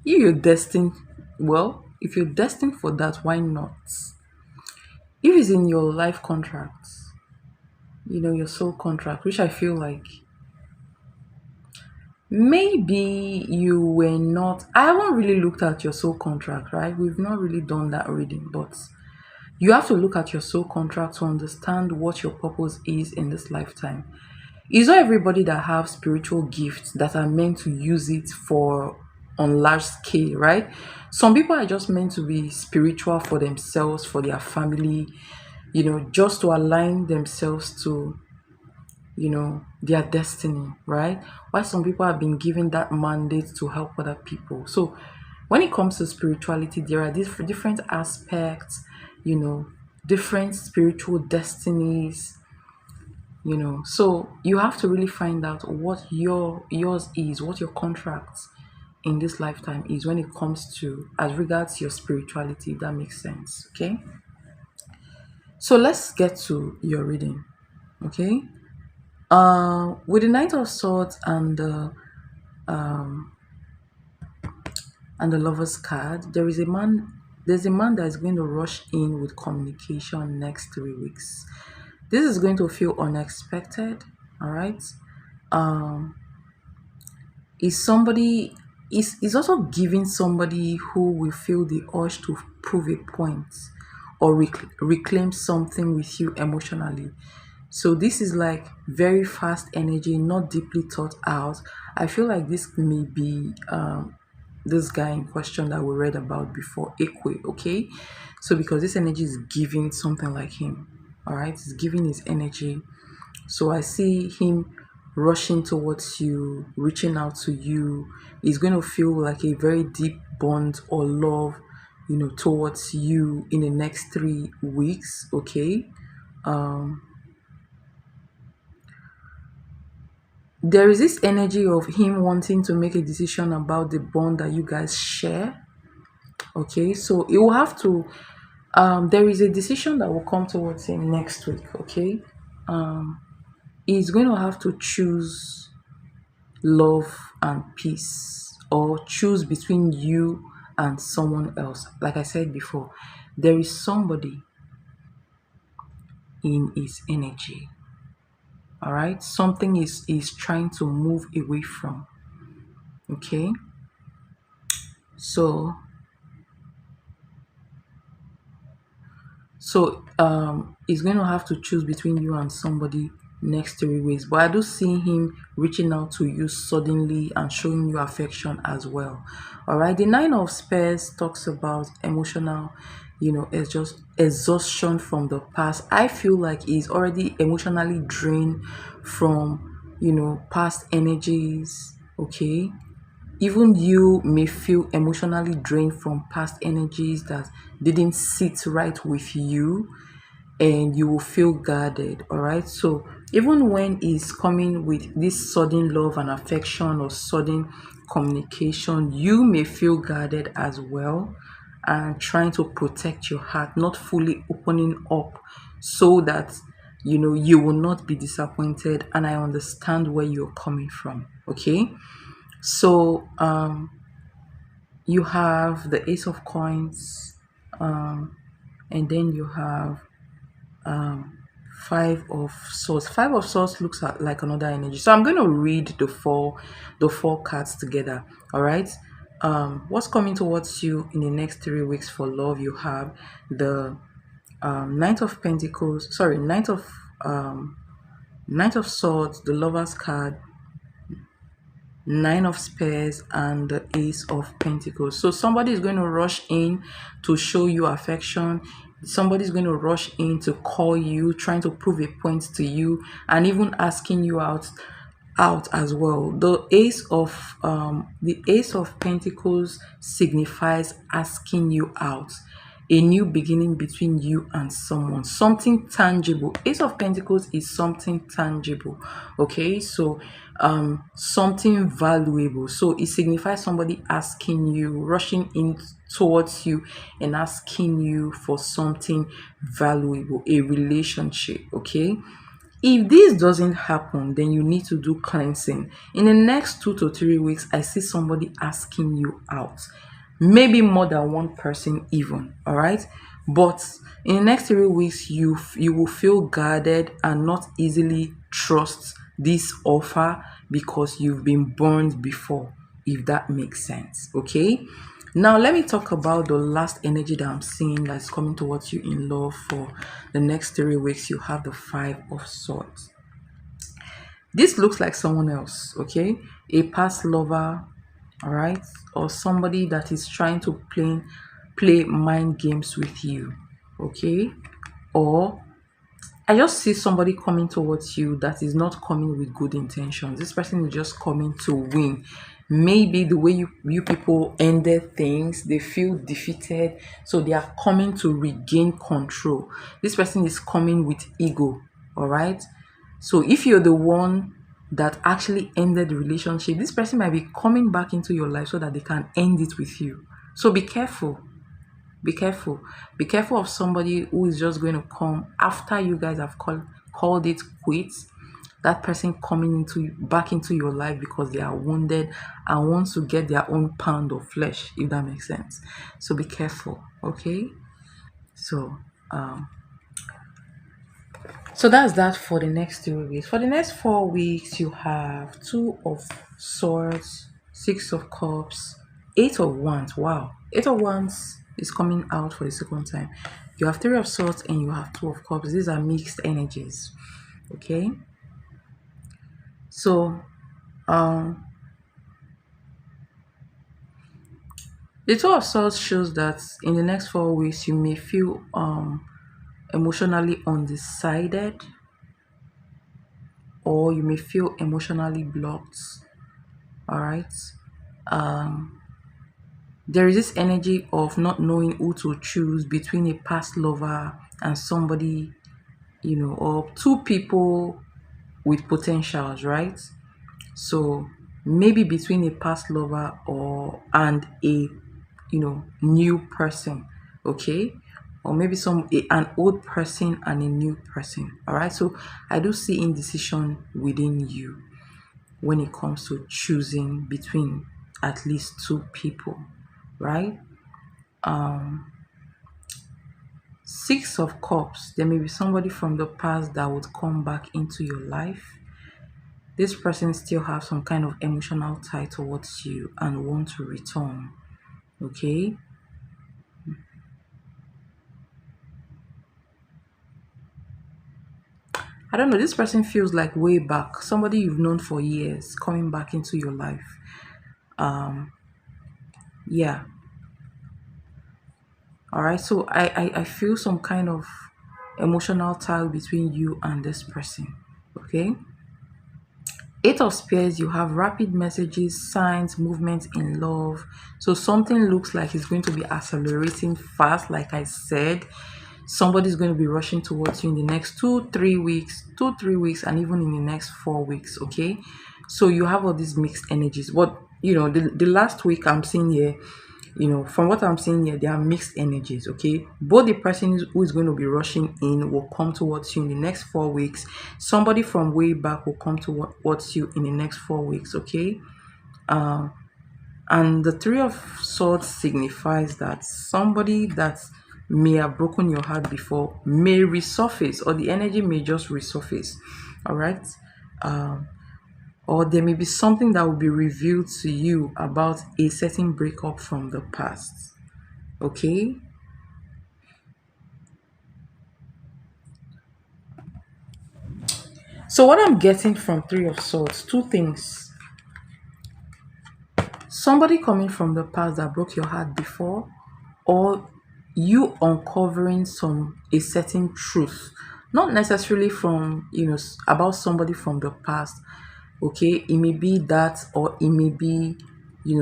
If you're destined, well, if you're destined for that, why not? If it's in your life contract, your soul contract, which I feel like maybe you were not. I haven't really looked at your soul contract, right? We've not really done that reading, but you have to look at your soul contract to understand what your purpose is in this lifetime. It's not everybody that have spiritual gifts that are meant to use it for on large scale, right? Some people are just meant to be spiritual for themselves, for their family, just to align themselves to their destiny, right? Why some people have been given that mandate to help other people. So when it comes to spirituality, there are different aspects, you know different spiritual destinies. So you have to really find out what yours is, what your contract in this lifetime is when it comes to as regards your spirituality, if that makes sense. Okay, so let's get to your reading. Okay, with the Knight of Swords and the Lover's card, there's a man that is going to rush in with communication next 3 weeks. This is going to feel unexpected. All right. um is somebody is also giving somebody who will feel the urge to prove a point or reclaim something with you emotionally. So this is like very fast energy, not deeply thought out. I feel like this may be this guy in question that we read about before, Ekwe. Okay, so because this energy is giving something like him, all right, it's giving his energy. So I see him rushing towards you, reaching out to you. He's going to feel like a very deep bond or love, towards you in the next 3 weeks. Okay. Um, there is this energy of him wanting to make a decision about the bond that you guys share. Okay. So it will have to, there is a decision that will come towards him next week. Okay. He's going to have to choose love and peace, or choose between you and someone else. Like I said before, there is somebody in his energy. All right, something is trying to move away from. Okay, so he's going to have to choose between you and somebody next 3 weeks. But I do see him reaching out to you suddenly and showing you affection as well. All right, the Nine of Spears talks about emotional, it's just exhaustion from the past. I feel like he's already emotionally drained from past energies. Okay, even you may feel emotionally drained from past energies that didn't sit right with you, and you will feel guarded. All right, so even when he's coming with this sudden love and affection or sudden communication, you may feel guarded as well, and trying to protect your heart, not fully opening up, so that you will not be disappointed. And I understand where you're coming from. Okay, so you have the Ace of Coins, and then you have um, Five of Swords. Five of Swords looks like another energy. So I'm going to read the four cards together. All right. What's coming towards you in the next 3 weeks for love? You have the Knight of Pentacles. Sorry, Knight of Swords, the Lover's card, Nine of Spears, and the Ace of Pentacles. So somebody is going to rush in to show you affection. Somebody's going to rush in to call you, trying to prove a point to you, and even asking you out as well. The Ace of Pentacles signifies asking you out. a new beginning between you and someone, something tangible. Ace of Pentacles is something tangible, okay? So something valuable. So it signifies somebody asking you, rushing in towards you and asking you for something valuable, a relationship, okay? If this doesn't happen, then you need to do cleansing. In the next 2 to 3 weeks, I see somebody asking you out. Maybe more than one person even, all right? But in the next 3 weeks, you will feel guarded and not easily trust this offer because you've been burned before, if that makes sense, okay? Now, let me talk about the last energy that I'm seeing that's coming towards you in love for the next 3 weeks. You have the Five of Swords. This looks like someone else, okay? A past lover, all right? Or somebody that is trying to play mind games with you, okay? Or I just see somebody coming towards you that is not coming with good intentions. This person is just coming to win. Maybe the way you people ended things, they feel defeated, so they are coming to regain control. This person is coming with ego, all right? So if you're the one that actually ended the relationship, this person might be coming back into your life so that they can end it with you. So be careful. Be careful. Be careful of somebody who is just going to come after you guys have called it quits. That person coming back into your life because they are wounded and wants to get their own pound of flesh, if that makes sense. So be careful, okay? So so that's that for the next 2 weeks. For the next 4 weeks, you have Two of Swords, Six of Cups, Eight of Wands. Wow. Eight of Wands is coming out for the second time. You have Three of Swords and you have Two of Cups. These are mixed energies. Okay. So the Two of Swords shows that in the next 4 weeks you may feel emotionally undecided, or you may feel emotionally blocked. All right. There is this energy of not knowing who to choose between a past lover and somebody, or two people with potentials, right? So maybe between a past lover and a new person, okay? Or maybe an old person and a new person. All right. So I do see indecision within you when it comes to choosing between at least two people, right? Six of Cups, there may be somebody from the past that would come back into your life. This person still has some kind of emotional tie towards you and want to return, okay? I don't know, this person feels like way back, somebody you've known for years coming back into your life. Yeah. All right, so I feel some kind of emotional tie between you and this person, okay? Eight of Spears, you have rapid messages, signs, movements in love. So something looks like it's going to be accelerating fast, like I said. Somebody's going to be rushing towards you in the next 2 3 weeks, and even in the next 4 weeks, okay? So you have all these mixed energies. What the last week I'm seeing here, from what I'm seeing here, there are mixed energies, okay? Both the person who is going to be rushing in will come towards you in the next 4 weeks. Somebody from way back will come towards you in the next 4 weeks, okay? And the Three of Swords signifies that somebody that may have broken your heart before may resurface, or the energy may just resurface, all right? Or there may be something that will be revealed to you about a certain breakup from the past, okay? So what I'm getting from Three of Swords, two things. Somebody coming from the past that broke your heart before, or you uncovering a certain truth, not necessarily from about somebody from the past, okay? It may be that, or it may be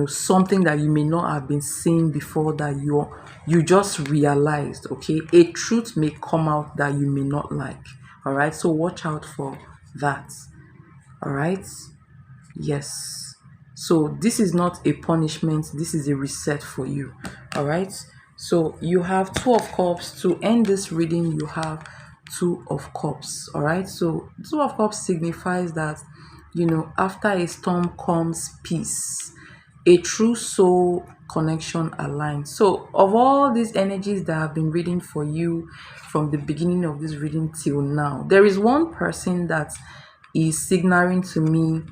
something that you may not have been seeing before, that you just realized. Okay, a truth may come out that you may not like. All right, so watch out for that. All right. Yes. So this is not a punishment, this is a reset for you. All right. So you have Two of Cups. To end this reading, you have Two of Cups. All right. So Two of Cups signifies that, after a storm comes peace, a true soul connection aligned. So, of all these energies that I've been reading for you from the beginning of this reading till now, there is one person that is signaling to me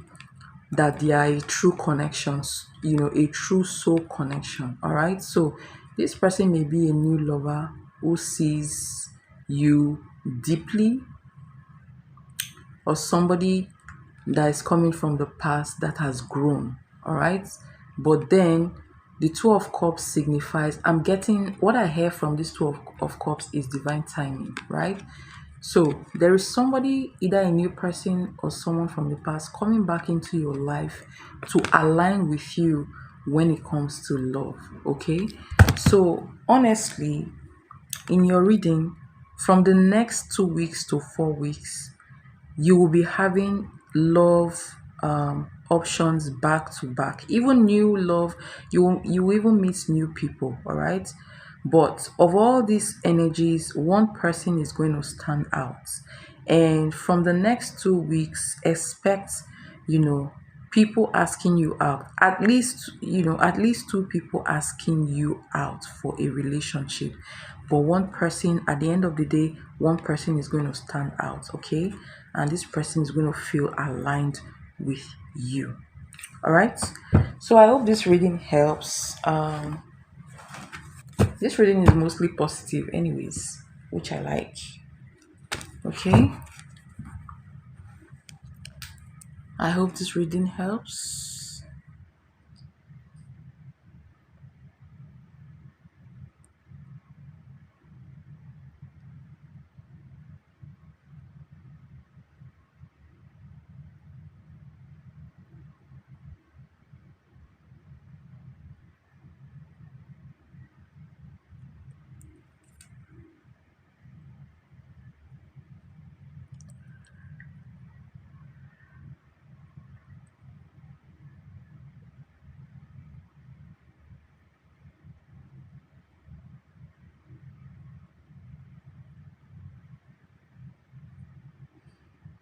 that they are a true connections, a true soul connection. All right. So this person may be a new lover who sees you deeply, or somebody that is coming from the past that has grown. All right. But then the Two of Cups signifies, I'm getting what I hear from this Two of Cups is divine timing, right? So there is somebody, either a new person or someone from the past, coming back into your life to align with you when it comes to love. Okay. So honestly, in your reading, from the next 2 weeks to 4 weeks, you will be having love options back to back, even new love. You will even meet new people. All right. But of all these energies, one person is going to stand out, and from the next 2 weeks, expect, you know people asking you out, at least two people asking you out for a relationship. But one person, at the end of the day, one person is going to stand out. Okay. And this person is going to feel aligned with you. All right. So I hope this reading helps. This reading is mostly positive anyways, which I like. Okay. I hope this reading helps.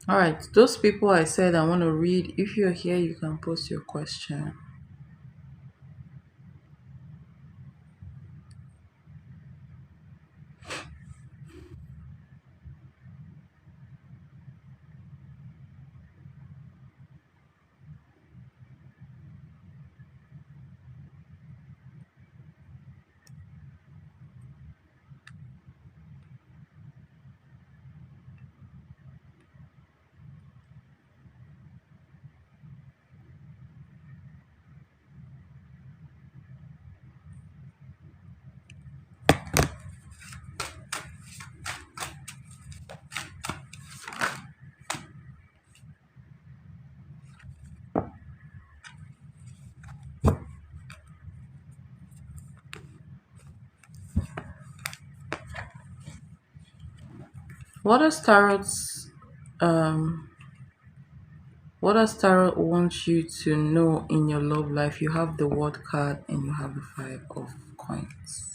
All right, those people I said I want to read, if you're here, you can post your question. What does tarot's um what does tarot want you to know in your love life? You have the Word card and you have the Five of Coins.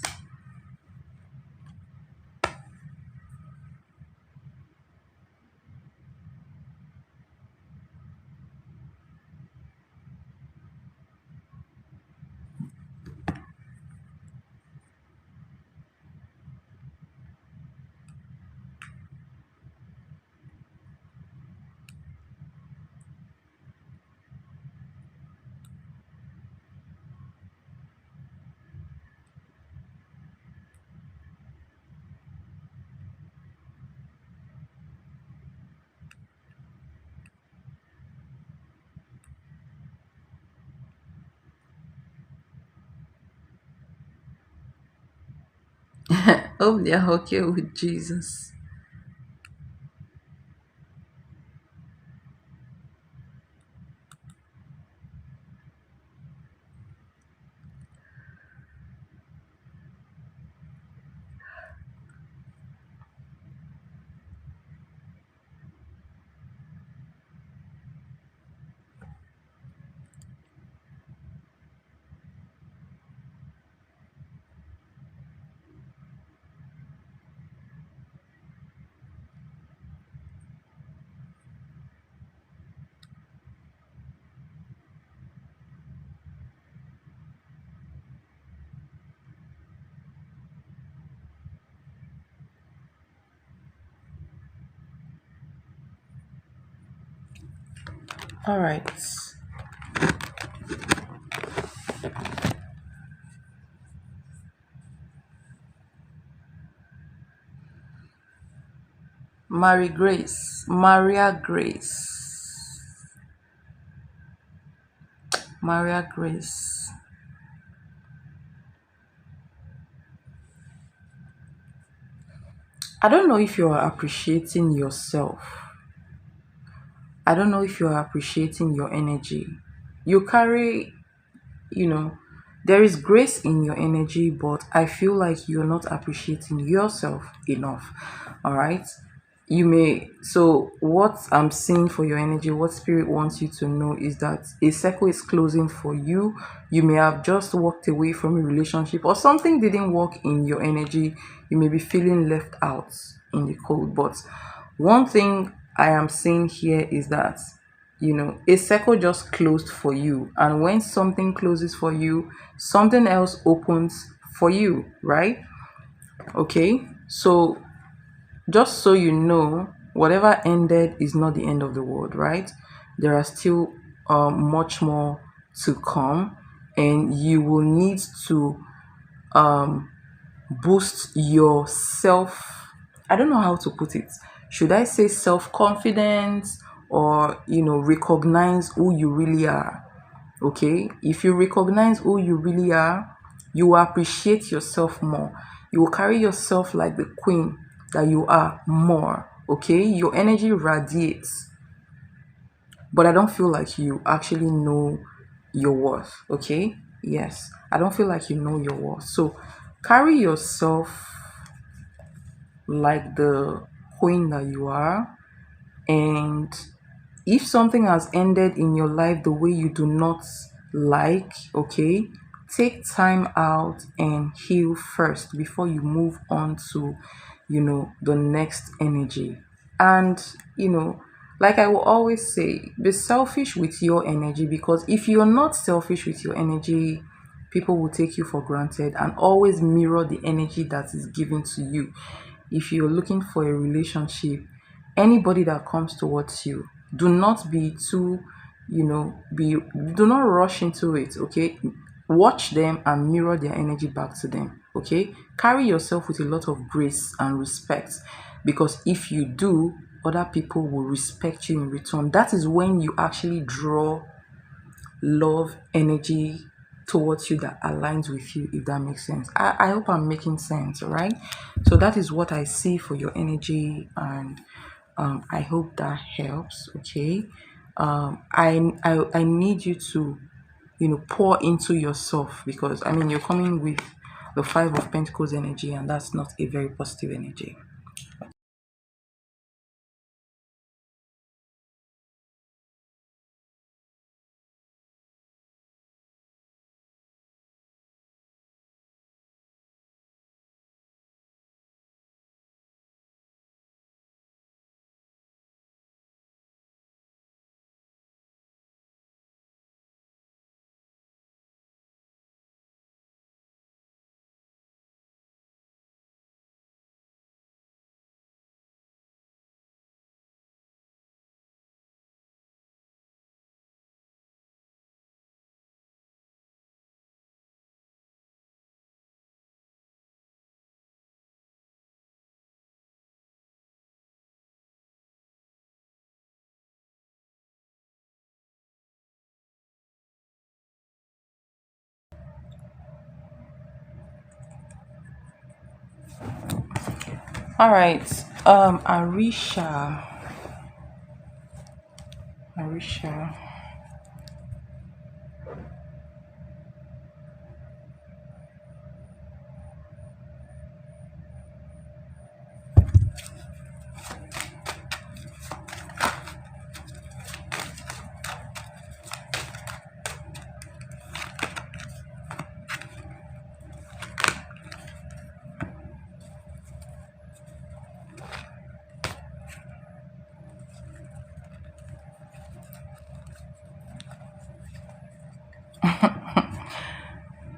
Hope they're okay with Jesus. All right. Mary Grace. Maria Grace. Maria Grace. I don't know if you are appreciating yourself. I don't know if you are appreciating your energy. You carry, you know, there is grace in your energy, but I feel like you're not appreciating yourself enough. All right. You may, so what I'm seeing for your energy, what spirit wants you to know is that a circle is closing for you. You may have just walked away from a relationship or something didn't work in your energy. You may be feeling left out in the cold, but one thing I am seeing here is that a circle just closed for you, and when something closes for you, something else opens for you, right? Okay, so just so you know, whatever ended is not the end of the world, right? There are still much more to come, and you will need to um, boost your self. I don't know how to put it. Should I say self confidence, or recognize who you really are? Okay, if you recognize who you really are, you will appreciate yourself more. You will carry yourself like the queen that you are more. Okay, your energy radiates, but I don't feel like you actually know your worth. Okay, yes, I don't feel like you know your worth. So carry yourself like the queen that you are, and if something has ended in your life the way you do not like, okay, take time out and heal first before you move on to, the next energy. And, like I will always say, be selfish with your energy, because if you're not selfish with your energy, people will take you for granted and always mirror the energy that is given to you. If you're looking for a relationship, anybody that comes towards you, do not be too, be do not rush into it, okay? Watch them and mirror their energy back to them, okay? Carry yourself with a lot of grace and respect, because if you do, other people will respect you in return. That is when you actually draw love energy towards you that aligns with you, if that makes sense. I hope I'm making sense, all right? So that is what I see for your energy, and I hope that helps. Okay. I need you to pour into yourself, because I mean you're coming with the Five of Pentacles energy, and that's not a very positive energy. All right. Arisha.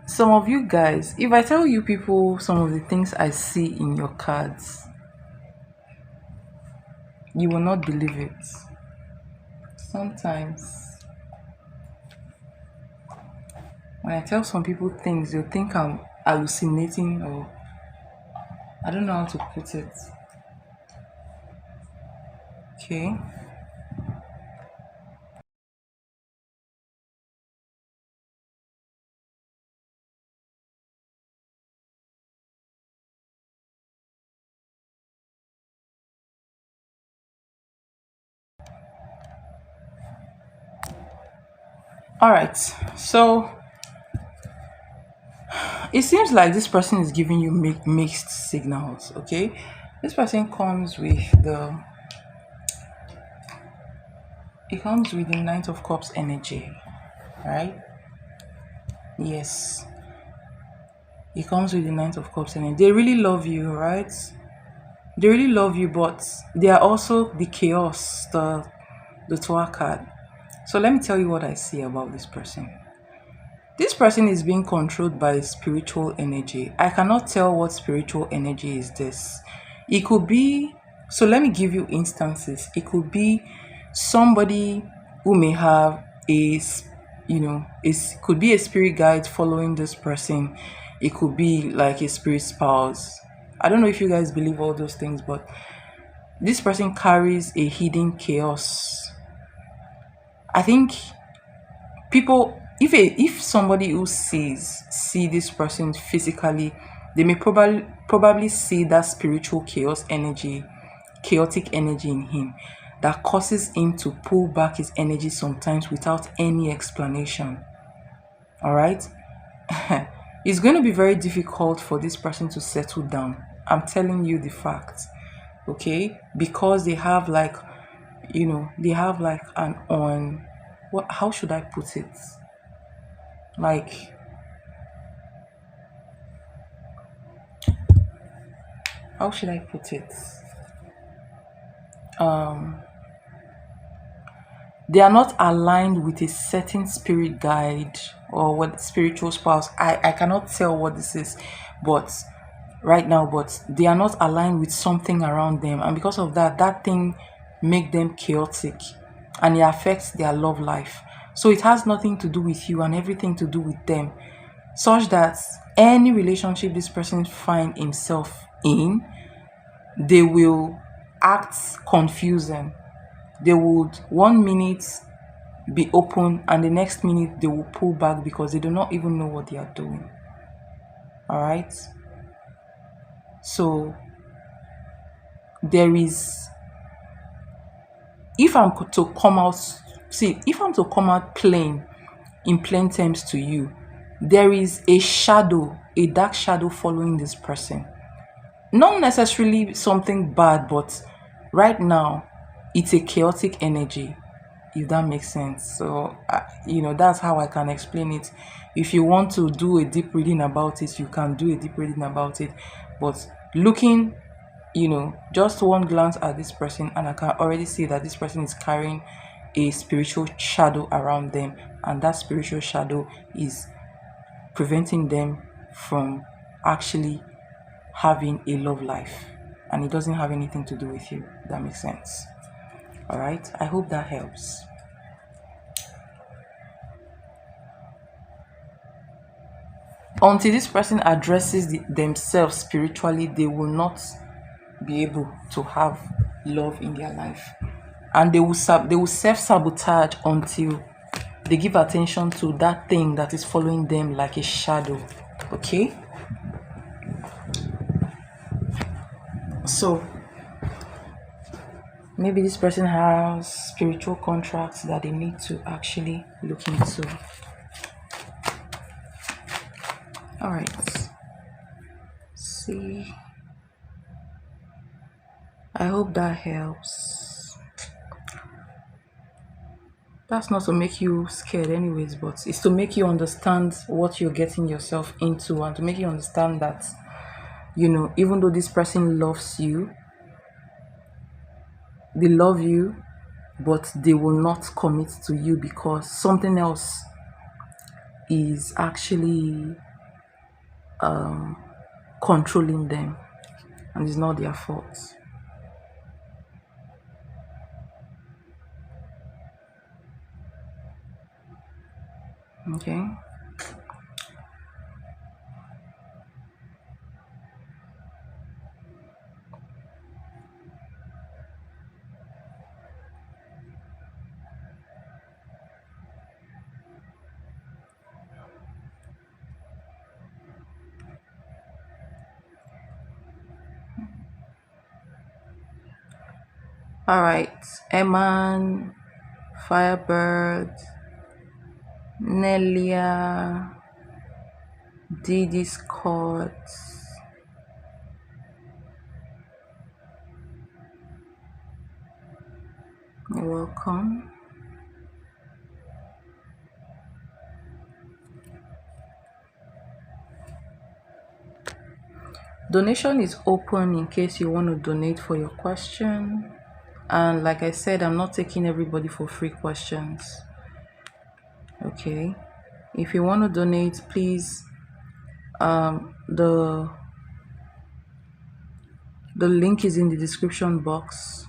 Some of you guys, if I tell you people some of the things I see in your cards, you will not believe it. Sometimes when I tell some people things, they'll think I'm hallucinating, or I don't know how to put it. Okay. All right. So it seems like this person is giving you mixed signals. Okay. This person comes with the it comes with the Knight of Cups energy, right? Yes. It comes with the Knight of Cups energy. They really love you, right? They really love you, but they are also the chaos, the Tower card. So let me tell you what I see about this person. This person is being controlled by spiritual energy. I cannot tell what spiritual energy is this. It could be, so let me give you instances. It could be somebody who may have it could be a spirit guide following this person. It could be like a spirit spouse. I don't know if you guys believe all those things, but this person carries a hidden chaos. I think people, if somebody who see this person physically, they may probably see that spiritual chaotic energy in him, that causes him to pull back his energy sometimes without any explanation. All right. It's going to be very difficult for this person to settle down. I'm telling you the fact. Okay, because they have like an on what how should I put it, like, how should I put it? They are not aligned with a certain spirit guide or what spiritual spouse. I cannot tell what this is, but right now, but they are not aligned with something around them, and because of that, that thing make them chaotic, and it affects their love life. So it has nothing to do with you and everything to do with them, such that any relationship this person find himself in, they will act confusing. They would 1 minute be open and the next minute they will pull back because they do not even know what they are doing. All right. So there is, if I'm to come out, see, if I'm to come out plain, in plain terms to you, there is a shadow, a dark shadow following this person. Not necessarily something bad, but right now it's a chaotic energy, if that makes sense. So that's how I can explain it. If you want to do a deep reading about it, you can do a deep reading about it, but looking, just one glance at this person, and I can already see that this person is carrying a spiritual shadow around them, and that spiritual shadow is preventing them from actually having a love life, and it doesn't have anything to do with you. That makes sense. All right, I hope that helps. Until this person addresses themselves spiritually, they will not be able to have love in their life, and they will self-sabotage until they give attention to that thing that is following them like a shadow. Okay, so maybe this person has spiritual contracts that they need to actually look into. All right, see, I hope that helps. That's not to make you scared anyways, but it's to make you understand what you're getting yourself into, and to make you understand that, even though this person loves you, they love you, but they will not commit to you because something else is actually controlling them, and it's not their fault. Okay. All right. Eman, Firebird, Nelia, Didi Scott. You're welcome. Donation is open in case you want to donate for your question. And like I said, I'm not taking everybody for free questions. Okay. If you want to donate, please the link is in the description box.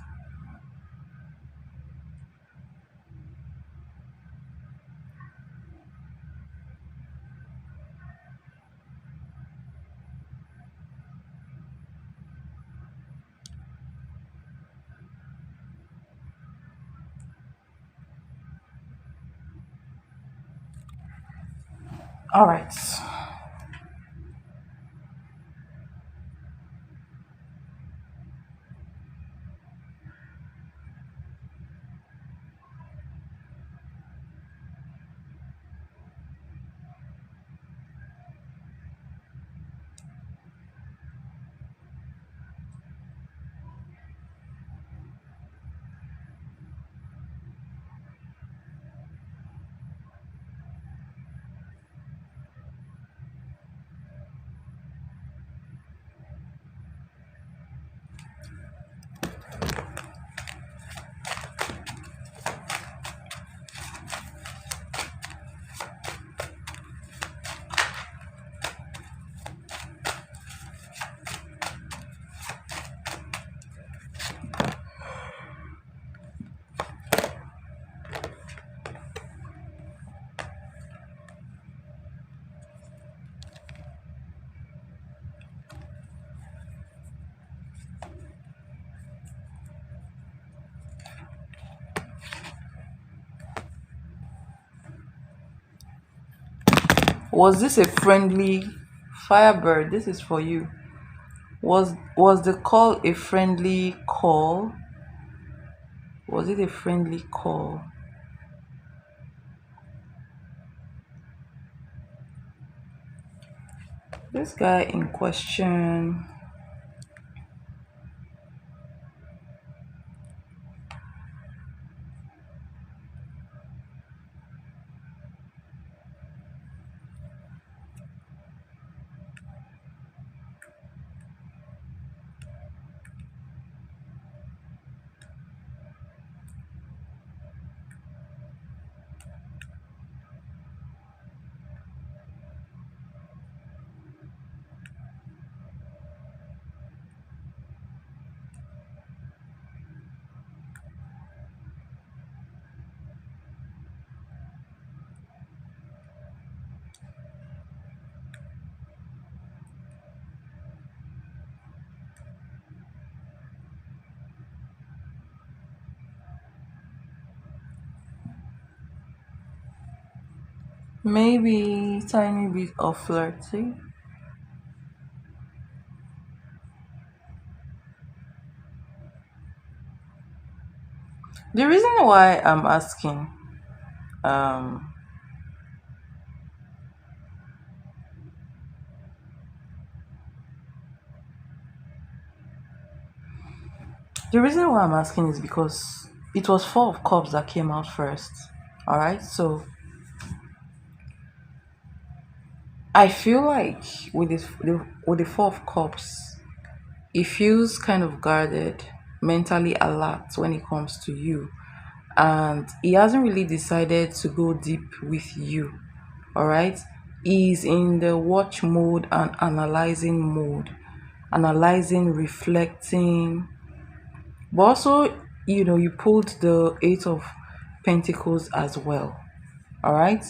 All right. Was this a friendly Firebird? This is for you. Was the call a friendly call? Was it a friendly call? This guy in question. Maybe tiny bit of flirty. The reason why I'm asking, um, the reason why I'm asking is because it was Four of Cups that came out first. All right, so I feel like with the Four of Cups, it feels kind of guarded, mentally alert when it comes to you, and he hasn't really decided to go deep with you. All right, he's in the watch mode and analyzing mode, analyzing, reflecting, but also, you pulled the Eight of Pentacles as well. All right,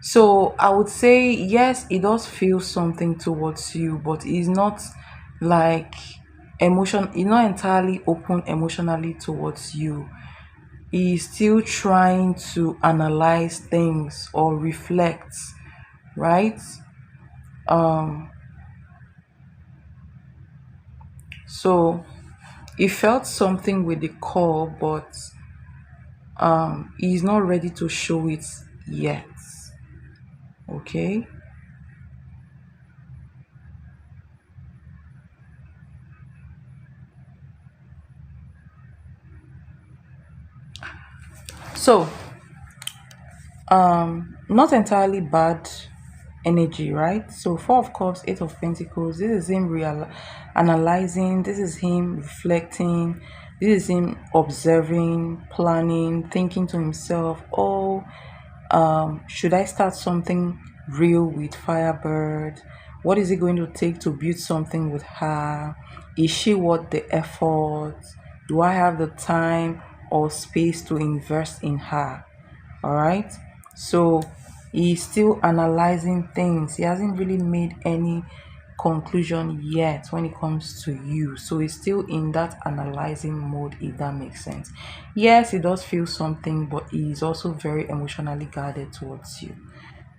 So I would say yes, it does feel something towards you, but it's not like emotion, it's not entirely open emotionally towards you. He's still trying to analyze things or reflect, right? Um, so he felt something with the call, but he's not ready to show it yet. Okay. So not entirely bad energy, right? So four of cups, eight of pentacles, this is him analyzing, this is him reflecting, this is him observing, planning, thinking to himself, oh, should I start something real with Firebird? What is it going to take to build something with her? Is she worth the effort? Do I have the time or space to invest in her? All right. So he's still analyzing things. He hasn't really made any conclusion yet when it comes to you. So he's still in that analyzing mode, if that makes sense. Yes, he does feel something, but he's also very emotionally guarded towards you.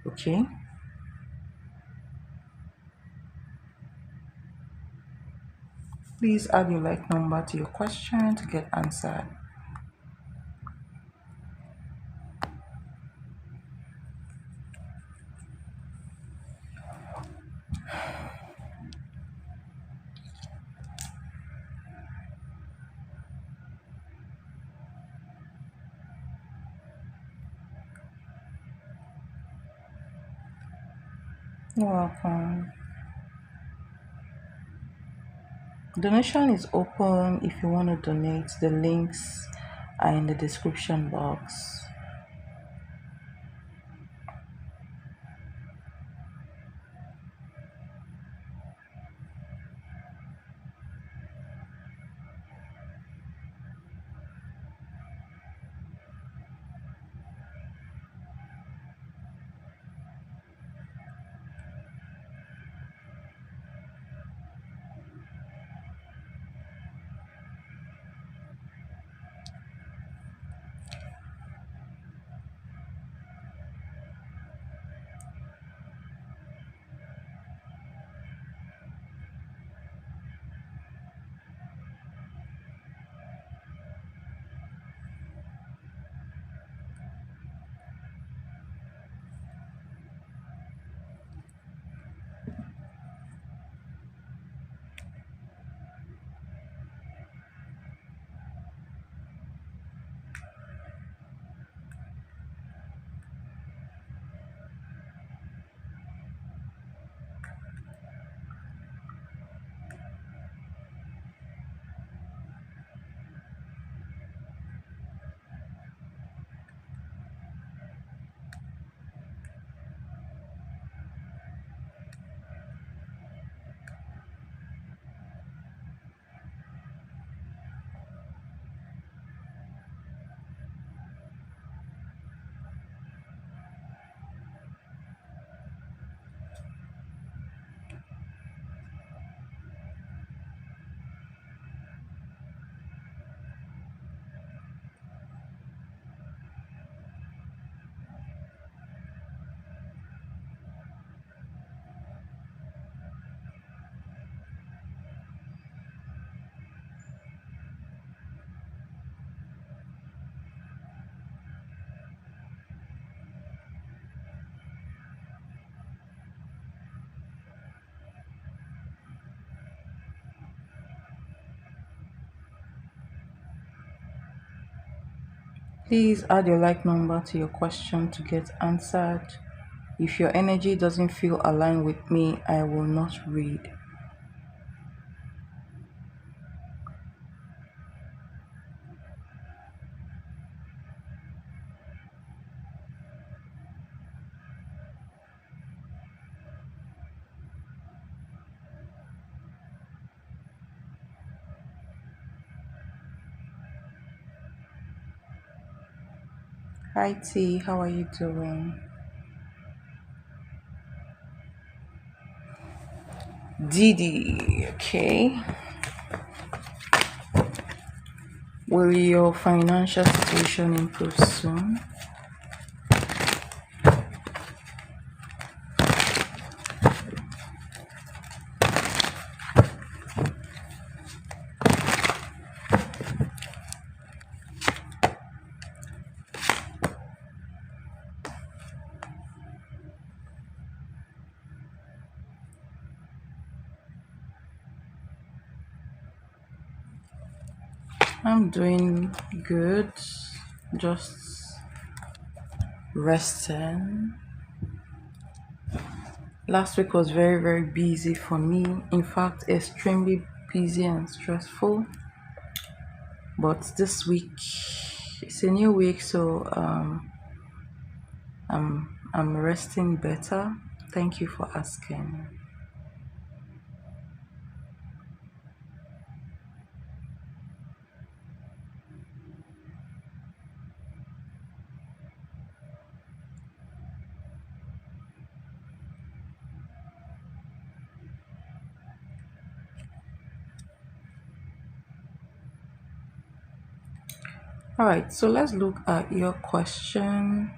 Okay. Please add your like number to your question to get answered. You're welcome. Donation is open if you want to donate. The links are in the description box. Please add your like number to your question to get answered. If your energy doesn't feel aligned with me, I will not read. Hi T, how are you doing? Didi, okay. Will your financial situation improve soon? I'm doing good, just resting. Last week was very, very busy for me. In fact, extremely busy and stressful. But this week, it's a new week, so I'm resting better. Thank you for asking. All right, so let's look at your question.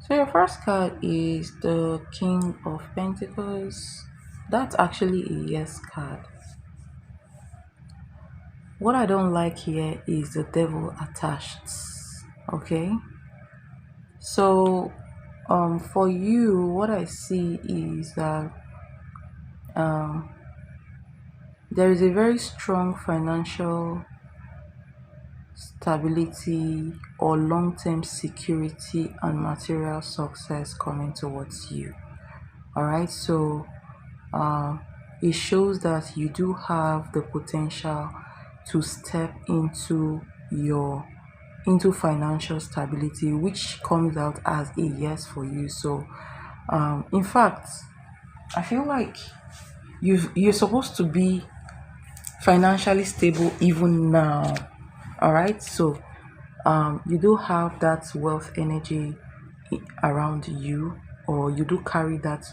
So your first card is the King of Pentacles. That's actually a yes card. What I don't like here is the devil attached. Okay. So for you, what I see is that um there is a very strong financial stability or long-term security and material success coming towards you. All right, so it shows that you do have the potential to step into financial stability, which comes out as a yes for you. So in fact, I feel like you're supposed to be financially stable even now. All right, so you do have that wealth energy around you, or you do carry that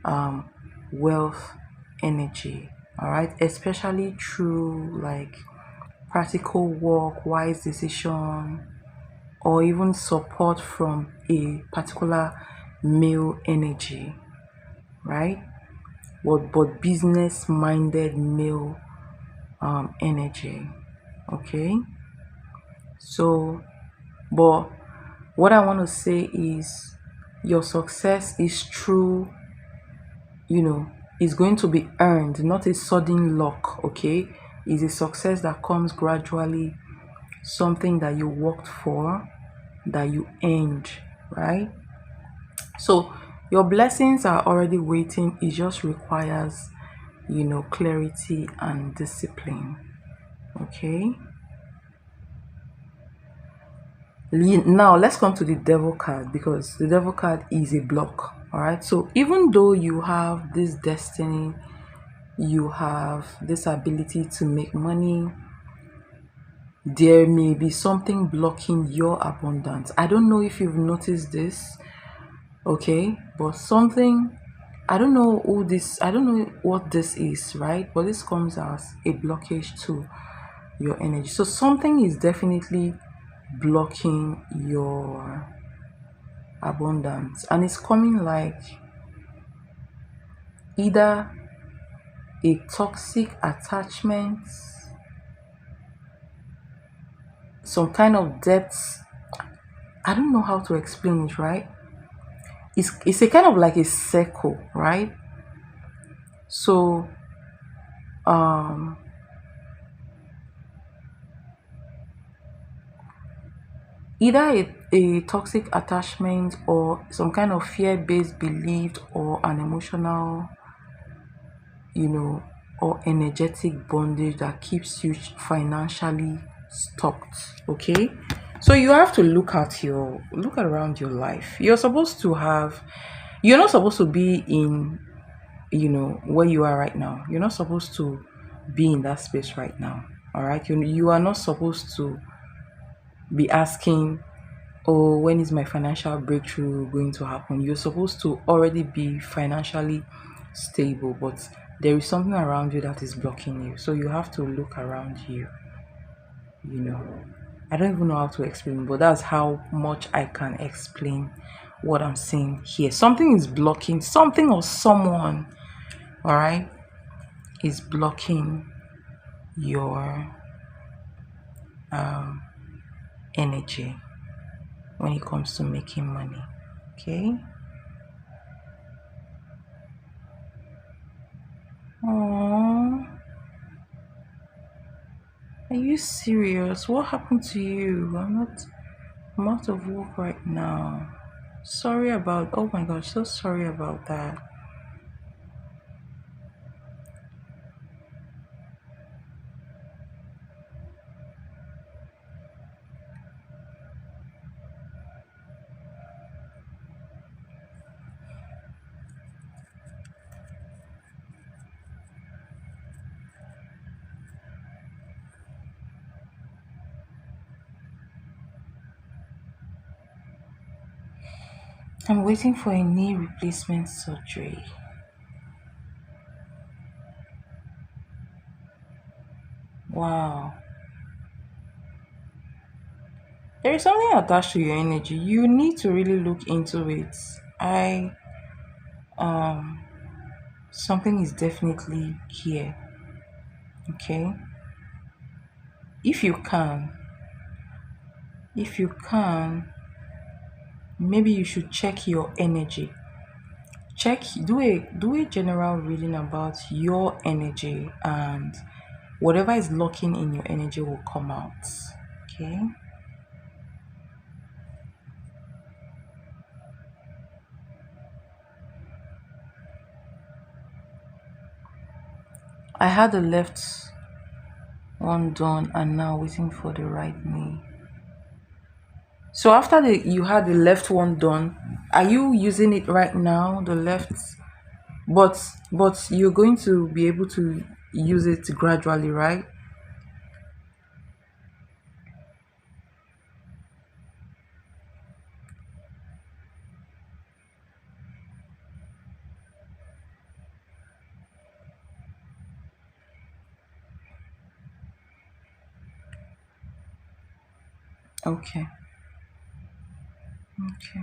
um, wealth energy. All right, especially through like practical work, wise decision, or even support from a particular male energy, right? But business minded male energy. Okay, so but what I want to say is your success is true, is going to be earned, not a sudden luck. Okay, is a success that comes gradually, something that you worked for, that you earned, right? So your blessings are already waiting. It just requires, clarity and discipline. Okay. Now let's come to the devil card, because the devil card is a block. All right. So even though you have this destiny, you have this ability to make money, there may be something blocking your abundance. I don't know if you've noticed this, okay, but something, I don't know what this is, right? But this comes as a blockage to your energy. So something is definitely blocking your abundance, and it's coming like either a toxic attachment, some kind of depth. I don't know how to explain it, right? It's a kind of like a circle, right? So um either a toxic attachment, or some kind of fear-based belief, or an emotional, you know or energetic bondage that keeps you financially stuck. Okay, So you have to look around your life. You're not supposed to be in, where you are right now. You're not supposed to be in that space right now. All right. You are not supposed to be asking, oh, when is my financial breakthrough going to happen? You're supposed to already be financially stable, but there is something around you that is blocking you. So you have to look around you, you know. I don't even know how to explain, but that's how much I can explain what I'm saying here. Something is blocking, something or someone, all right, is blocking your energy when it comes to making money. Okay. Oh, are you serious? What happened to you? I'm out of work right now. Sorry about, oh my gosh, so sorry about that. I'm waiting for a knee replacement surgery. Wow. There is something attached to your energy. You need to really look into it. I Something is definitely here. Okay. If you can, if you can, maybe you should check your energy. Do a general reading about your energy, and whatever is locking in your energy will come out. Okay. I had the left one done and now waiting for the right knee. So after you had the left one done, are you using it right now, the left? But you're going to be able to use it gradually, right? Okay. Okay.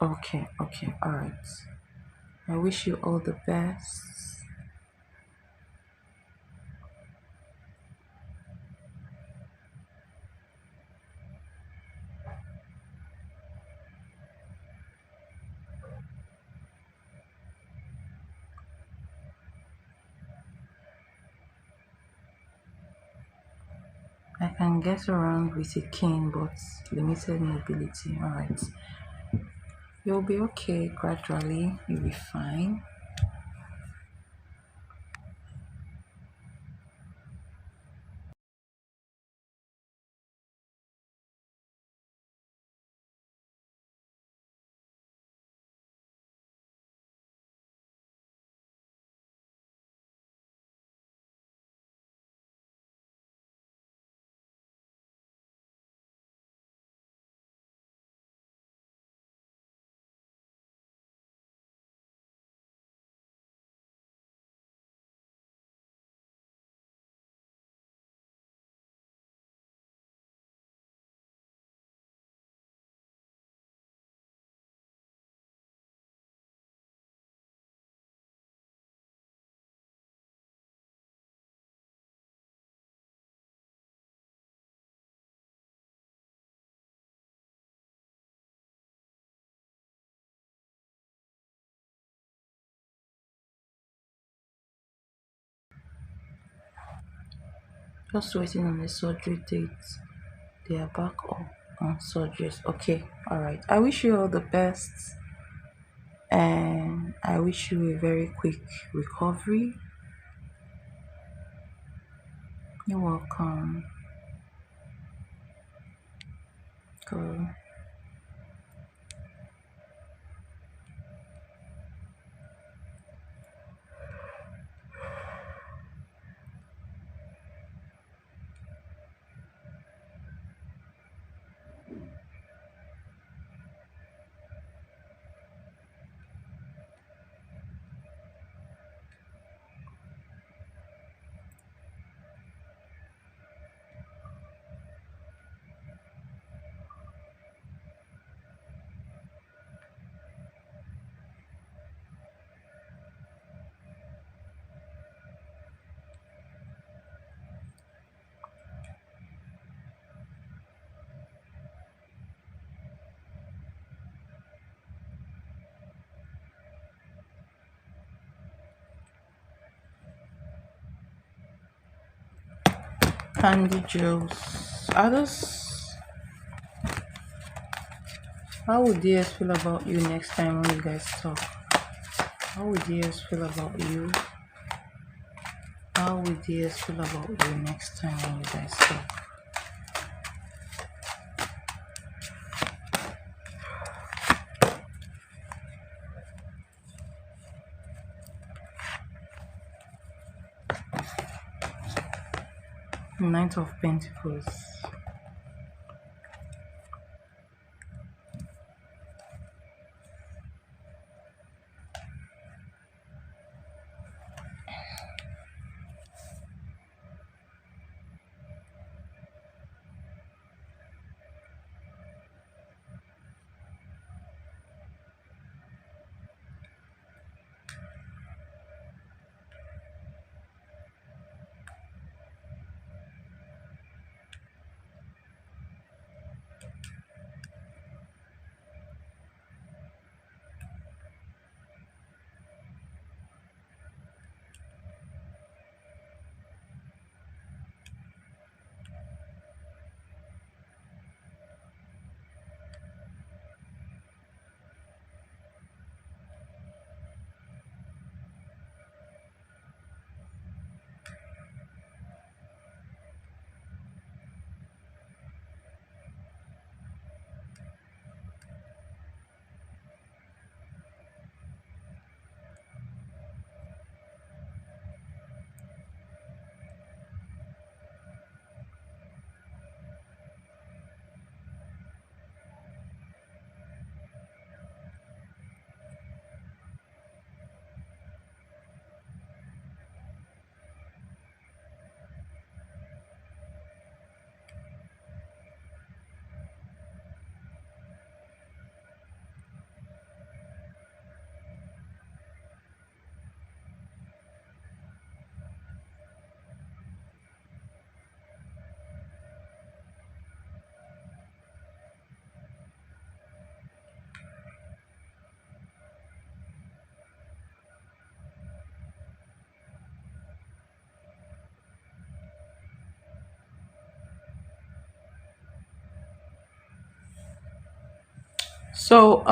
Okay. Okay. All right. I wish you all the best. I can get around with a cane, but limited mobility. All right. You'll be okay gradually. You'll be fine. Just waiting on the surgery date. They are back up on surgeries. Okay, all right. I wish you all the best, and I wish you a very quick recovery. You're welcome. Go. Candy Jules. Others, how would DS feel about you next time when you guys talk? How would DS feel about you? How would DS feel about you next time when you guys talk? Knight of Pentacles. So,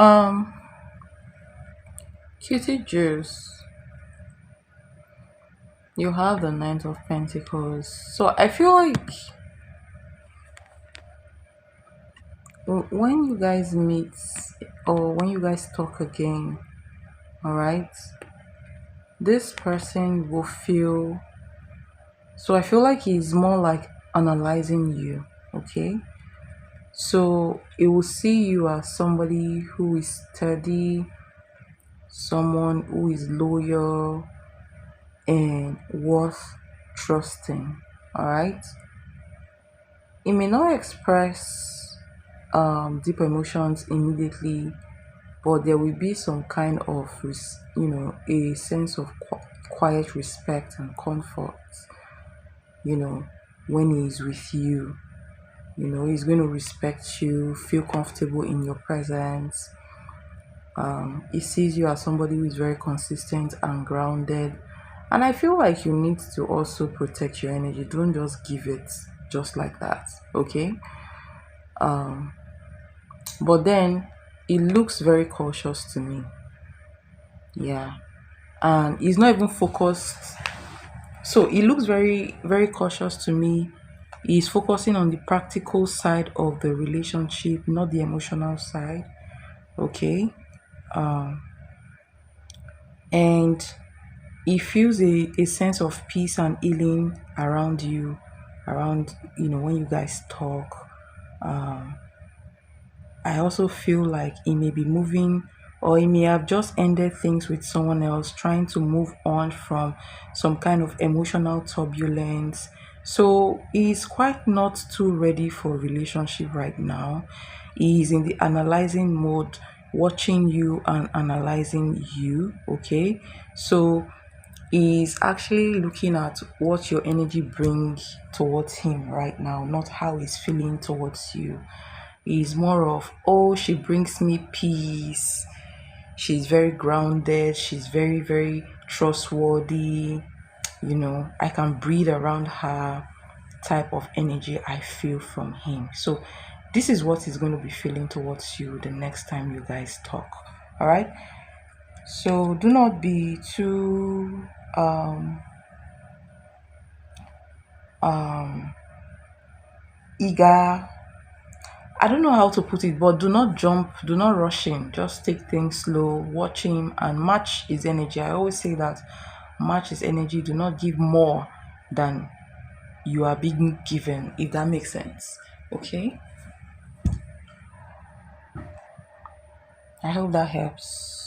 Cutie Juice, you have the Knight of Pentacles. So I feel like when you guys meet or when you guys talk again, all right, this person will feel. So I feel like he's more like analyzing you, okay? So it will see you as somebody who is steady, someone who is loyal and worth trusting. All right. It may not express deep emotions immediately, but there will be some kind of, a sense of quiet respect and comfort, you know, when he's with you. He's going to respect you, feel comfortable in your presence. He sees you as somebody who is very consistent and grounded, And I feel like you need to also protect your energy. Don't just give it just like that, okay? Um, but then it looks very cautious to me. Yeah. And he's not even focused. So it looks very, very cautious to me. He's focusing on the practical side of the relationship, not the emotional side. Okay. Um, and he feels a sense of peace and healing around you, around, when you guys talk. Um, I also feel like he may be moving, or he may have just ended things with someone else, trying to move on from some kind of emotional turbulence. So he's quite not too ready for a relationship right now. He's in the analyzing mode, watching you and analyzing you. Okay. So he's actually looking at what your energy brings towards him right now, not how he's feeling towards you. Is more of, oh, she brings me peace, she's very grounded, she's very, very trustworthy, I can breathe around her type of energy I feel from him. So this is what he's going to be feeling towards you the next time you guys talk. All right, so do not be too um eager. I don't know how to put it, but do not jump, do not rush in. Just take things slow, watch him and match his energy. I always say that, match his energy. Do not give more than you are being given, if that makes sense. Okay? I hope that helps.